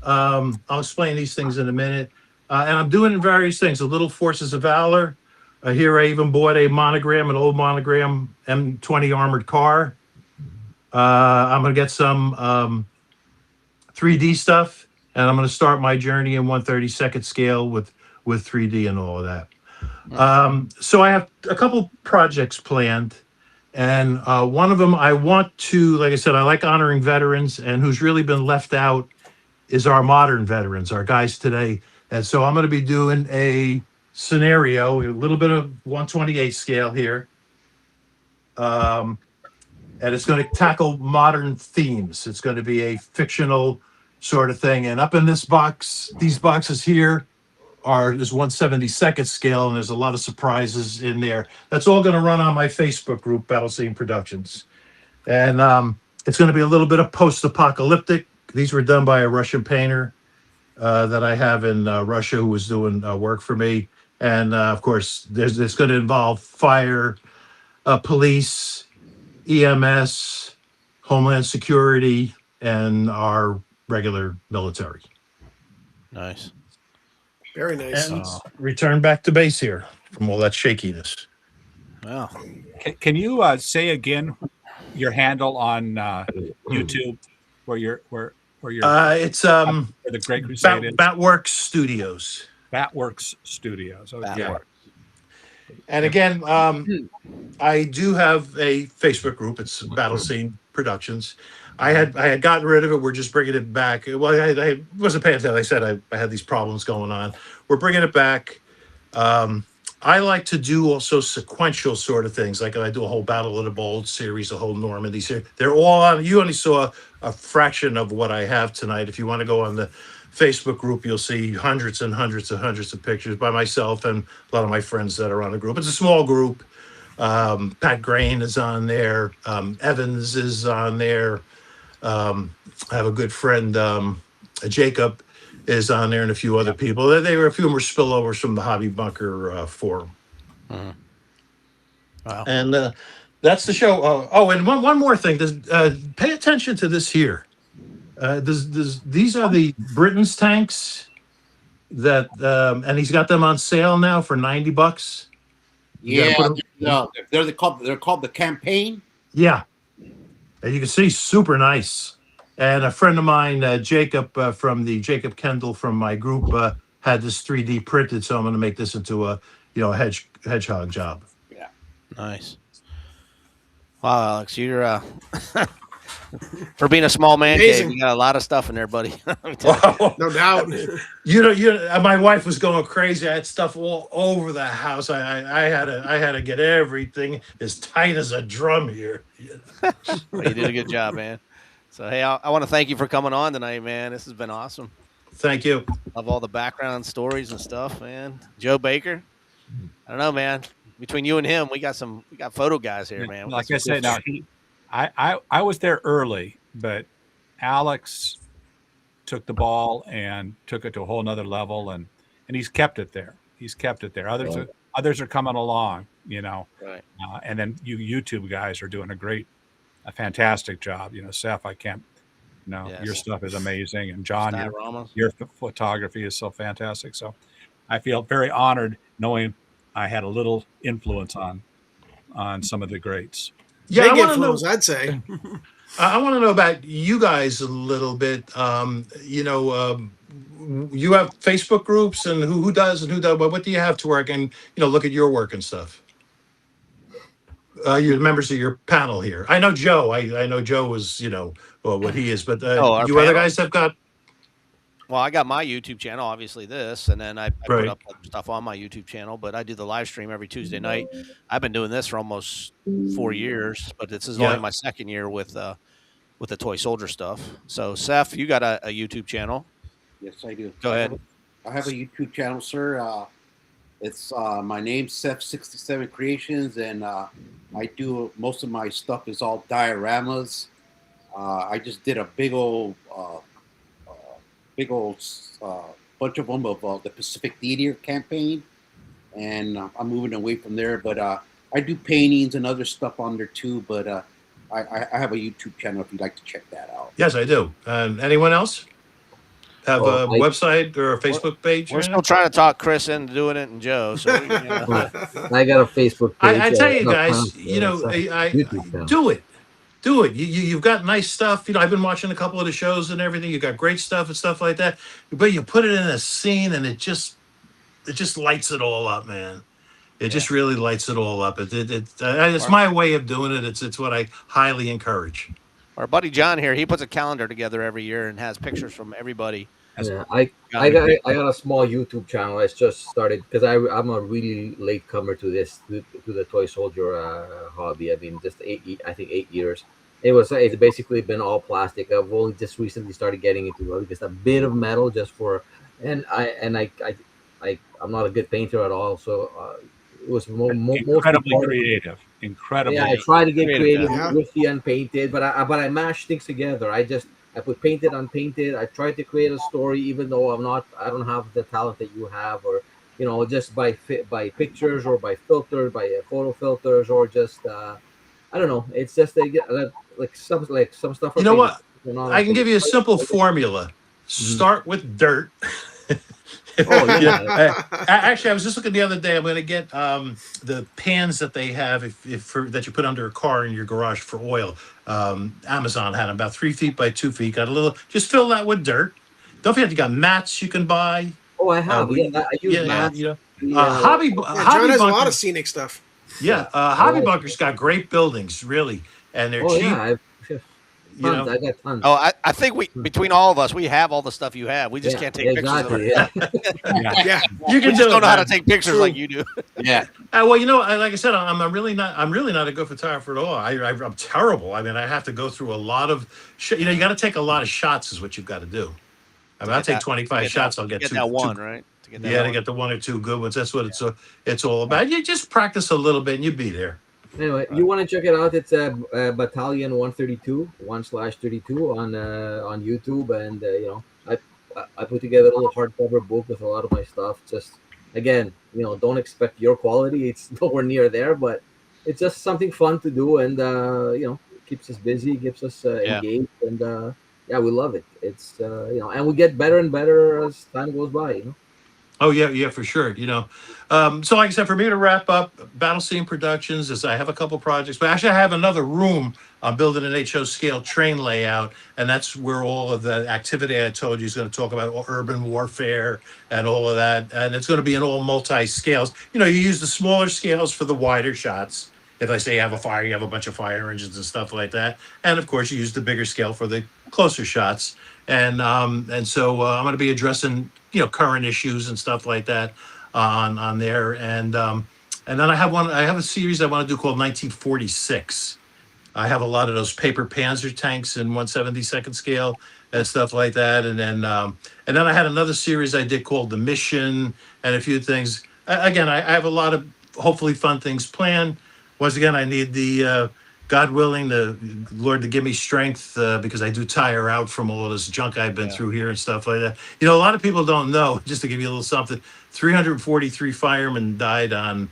I'll explain these things in a minute. And I'm doing various things. A little Forces of Valor. Here I even bought a monogram, an old monogram M20 armored car. I'm going to get some 3D stuff, and I'm going to start my journey in 132nd scale with 3D and all of that. So I have a couple projects planned. And one of them I want to, like I said, I like honoring veterans, and who's really been left out is our modern veterans, our guys today. And so I'm going to be doing a scenario, a little bit of 128 scale here. And it's going to tackle modern themes. It's going to be a fictional sort of thing. And up in this box, these boxes here, there's 172nd scale, and there's a lot of surprises in there. That's all going to run on my Facebook group, Battle Scene Productions. And it's going to be a little bit of post-apocalyptic. These were done by a Russian painter that I have in Russia who was doing work for me. And of course, it's going to involve fire, police, EMS, Homeland Security, and our regular military. Nice. Very nice. And return back to base here from all that shakiness. Wow. Can you say again your handle on YouTube where you're It's where the Great Crusade is? Batworks Studios. Batworks Studios. Okay. Batworks. And again, I do have a Facebook group. It's Battle Scene Productions. I had gotten rid of it. We're just bringing it back. Well, I wasn't paying attention. I said I had these problems going on. We're bringing it back. I like to do also sequential sort of things. Like I do a whole Battle of the Bulge series, a whole Normandy series. They're all on. You only saw a fraction of what I have tonight. If you want to go on the Facebook group, you'll see hundreds and hundreds and hundreds of pictures by myself and a lot of my friends that are on the group. It's a small group. Pat Grain is on there. Evans is on there. I have a good friend, Jacob, is on there, and a few other people. A few of them were spillovers from the Hobby Bunker forum. Wow. And that's the show. And one more thing. Pay attention to this here. These are the Britain's tanks that, and he's got them on sale now for $90. yeah, they're called the Campaign. Yeah. And you can see, super nice. And a friend of mine, Jacob from the Jacob Kendall from my group, had this 3D printed. So I'm going to make this into a hedgehog job. Yeah. Nice. Wow, Alex, you're for being a small man cave, you got a lot of stuff in there, buddy. No doubt. My wife was going crazy. I had stuff all over the house. I had to get everything as tight as a drum here. Well, you did a good job, man. So, hey, I want to thank you for coming on tonight, man. This has been awesome. Thank you. Love all the background stories and stuff, man. Joe Baker. I don't know, man. Between you and him, we got photo guys here, man. Like I said, now I was there early, but Alex took the ball and took it to a whole nother level, and he's kept it there. Others are coming along, Right. And then you YouTube guys are doing a fantastic job. Seth, I can't. Yes. Your stuff is amazing, and John, Dioramas. your photography is so fantastic. So I feel very honored knowing I had a little influence on some of the greats. Yeah, Big influence, I'd say. I want to know about you guys a little bit. You have Facebook groups, and who does and who does. What do you have to work and look at your work and stuff? You're members of your panel here. I know Joe. I know Joe was what he is, but you other guys have got. Well, I got my YouTube channel, obviously this, and then I put up other stuff on my YouTube channel, but I do the live stream every Tuesday night. I've been doing this for almost 4 years, but this is only my second year with the toy soldier stuff. So, Seth, you got a YouTube channel. Yes, I do. Go ahead. I have a YouTube channel, sir. It's my name's Seth67 Creations, and I do most of my stuff is all dioramas. I just did a big old big old bunch of them of the Pacific Theater campaign, and I'm moving away from there. But I do paintings and other stuff on there too. But I have a YouTube channel if you'd like to check that out. Yes, I do. Anyone else have a website or a Facebook page? We're still trying to talk Chris into doing it and Joe. So we, I got a Facebook page. I tell you guys, I do it. Do it. You've got nice stuff. I've been watching a couple of the shows and everything. You got great stuff and stuff like that. But you put it in a scene and it just lights it all up, man. It just really lights it all up. It's my way of doing it. It's what I highly encourage. Our buddy John here, he puts a calendar together every year and has pictures from everybody. Yeah, I got a small YouTube channel. I just started because I'm a really late comer to the toy soldier hobby. I mean, just 8 years. It's basically been all plastic. I've only just recently started getting into just a bit of metal I'm not a good painter at all, so it was incredibly creative. Incredibly. Yeah, I try to get creative with the unpainted, but I mash things together. I put painted, unpainted. I try to create a story, even though I don't have the talent that you have, or just by pictures or by filters, by photo filters, or just I don't know. It's just like some stuff. You know what? I can give you a simple formula. Start with dirt. Actually, I was just looking the other day. I'm going to get the pans that they have that you put under a car in your garage for oil. Amazon had them about 3 feet by 2 feet. Got a little. Just fill that with dirt. Don't forget you got mats you can buy. Oh, I have. I use mats. Hobby John has a lot of scenic stuff. Yeah, Hobby Bunker's got great buildings, really, and they're cheap. Yeah, I got tons. Oh, I think between all of us, we have all the stuff you have. We just can't take pictures of it. Yeah. You can don't know how to take pictures like you do. Yeah. Well, like I said, I'm really not a good photographer at all. I'm terrible. I mean, I have to go through a lot of. You got to take a lot of shots, is what you've got to do. I mean, I'll take 25 shots. I'll get two. That one, right? To get the one or two good ones. That's what it's all about. You just practice a little bit, and you'll be there. Anyway, you want to check it out? It's Battalion 132 1/32 on YouTube, and I put together a little hardcover book with a lot of my stuff. Just again, don't expect your quality; it's nowhere near there, but it's just something fun to do, and keeps us busy, keeps us engaged, and we love it. It's and we get better and better as time goes by. Oh yeah, for sure. So like I said, for me to wrap up, Battle Scene Productions is I have a couple projects, but actually I have another room. I'm building an HO scale train layout, and that's where all of the activity I told you is going to talk about urban warfare and all of that, and it's going to be in all multi-scales. You use the smaller scales for the wider shots. If I say you have a fire, you have a bunch of fire engines and stuff like that, and of course you use the bigger scale for the closer shots. And so I'm going to be addressing current issues and stuff like that on there, and then I have a series I want to do called 1946. I have a lot of those paper Panzer tanks in 1/72 scale and stuff like that, and then I had another series I did called The Mission and a few things. Again, I have a lot of hopefully fun things planned. Once again, I need the God willing, the Lord to give me strength because I do tire out from all of this junk I've been through here and stuff like that. A lot of people don't know, just to give you a little something, 343 firemen died on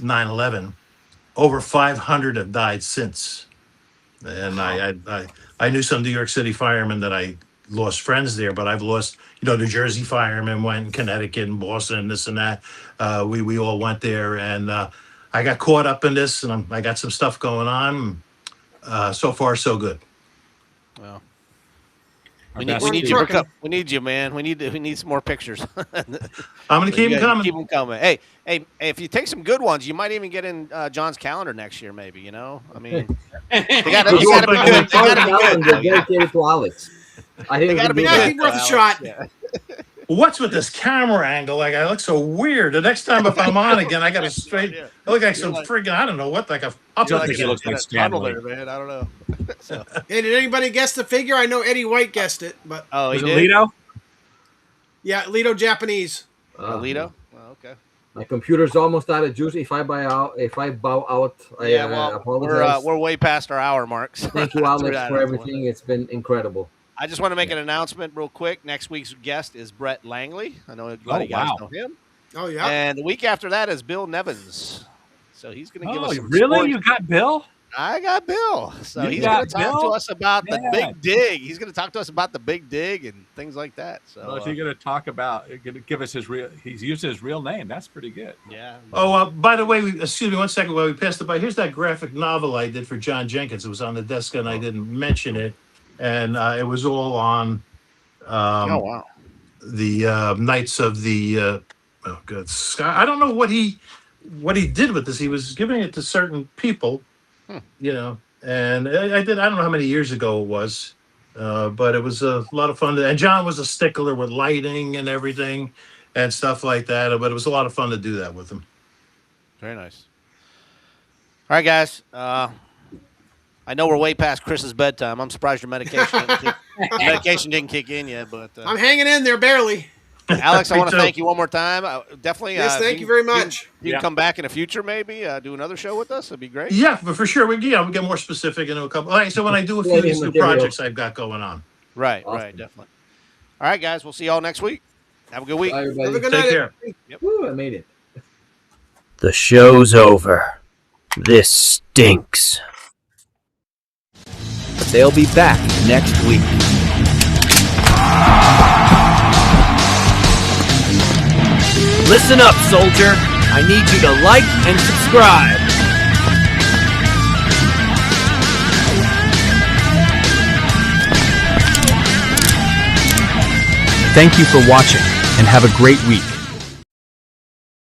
9/11. Over 500 have died since. And I knew some New York City firemen that I lost friends there, but I've lost, New Jersey firemen went in Connecticut and Boston, this and that. We all went there, and I got caught up in this, and I got some stuff going on. So far, so good. Well, we need you, man. We need some more pictures. I'm going to keep them coming. Keep them coming. Hey, if you take some good ones, you might even get in John's calendar next year. Maybe I mean, they got to be good. They got to be good. Dedicated to Alex. They got to be good. Worth a shot. Yeah. What's with this camera angle? Like I look so weird. The next time if I'm on again, I got to straight. I look like some friggin' I don't know what. Like I'll don't think it looks like Stanley, man. I don't know. So. Hey, did anybody guess the figure? I know Eddie White guessed it, but was it Lido? Yeah, Lido Japanese. Lido. Oh, okay. My computer's almost out of juice. If I bow out, I apologize. We're way past our hour marks. Thank you, Alex, for everything. It's been incredible. I just want to make an announcement real quick. Next week's guest is Brett Langley. I know a lot of you guys know him. Oh, yeah. And the week after that is Bill Nevins. So he's going to give us some really? sports. You got Bill? I got Bill. So You he's going got to talk to Bill? us about the Yeah. big dig. He's going to talk to us about the big dig and things like that. So Well, if you're going to talk about, going to give us his real, he's using his real name. That's pretty good. yeah. Oh, by the way, excuse me 1 second while we passed it by. Here's that graphic novel I did for John Jenkins. It was on the desk and I didn't mention it. And it was all on Oh, wow. the Knights of the Sky. I don't know what he did with this. He was giving it to certain people, you know, and I don't know how many years ago it was, but it was a lot of fun. And John was a stickler with lighting and everything and stuff like that. But it was a lot of fun to do that with him. Very nice. All right, guys. I know we're way past Chris's bedtime. I'm surprised your medication didn't kick in yet. But I'm hanging in there barely. Alex, I Me want to too. thank you one more time. Definitely. Yes, thank you very much. You can come back in the future, maybe do another show with us. That'd be great. Yeah, but for sure. We get more specific into a couple. All right, so when I do a few of these new projects I've got going on. Right, Awesome. right, definitely. All right, guys. We'll see y'all next week. Have a good week. Bye, everybody. Have a good Take night. care. Woo, I made it. The show's over. This stinks. But they'll be back next week. Listen up, soldier. I need you to like and subscribe. Thank you for watching, and have a great week.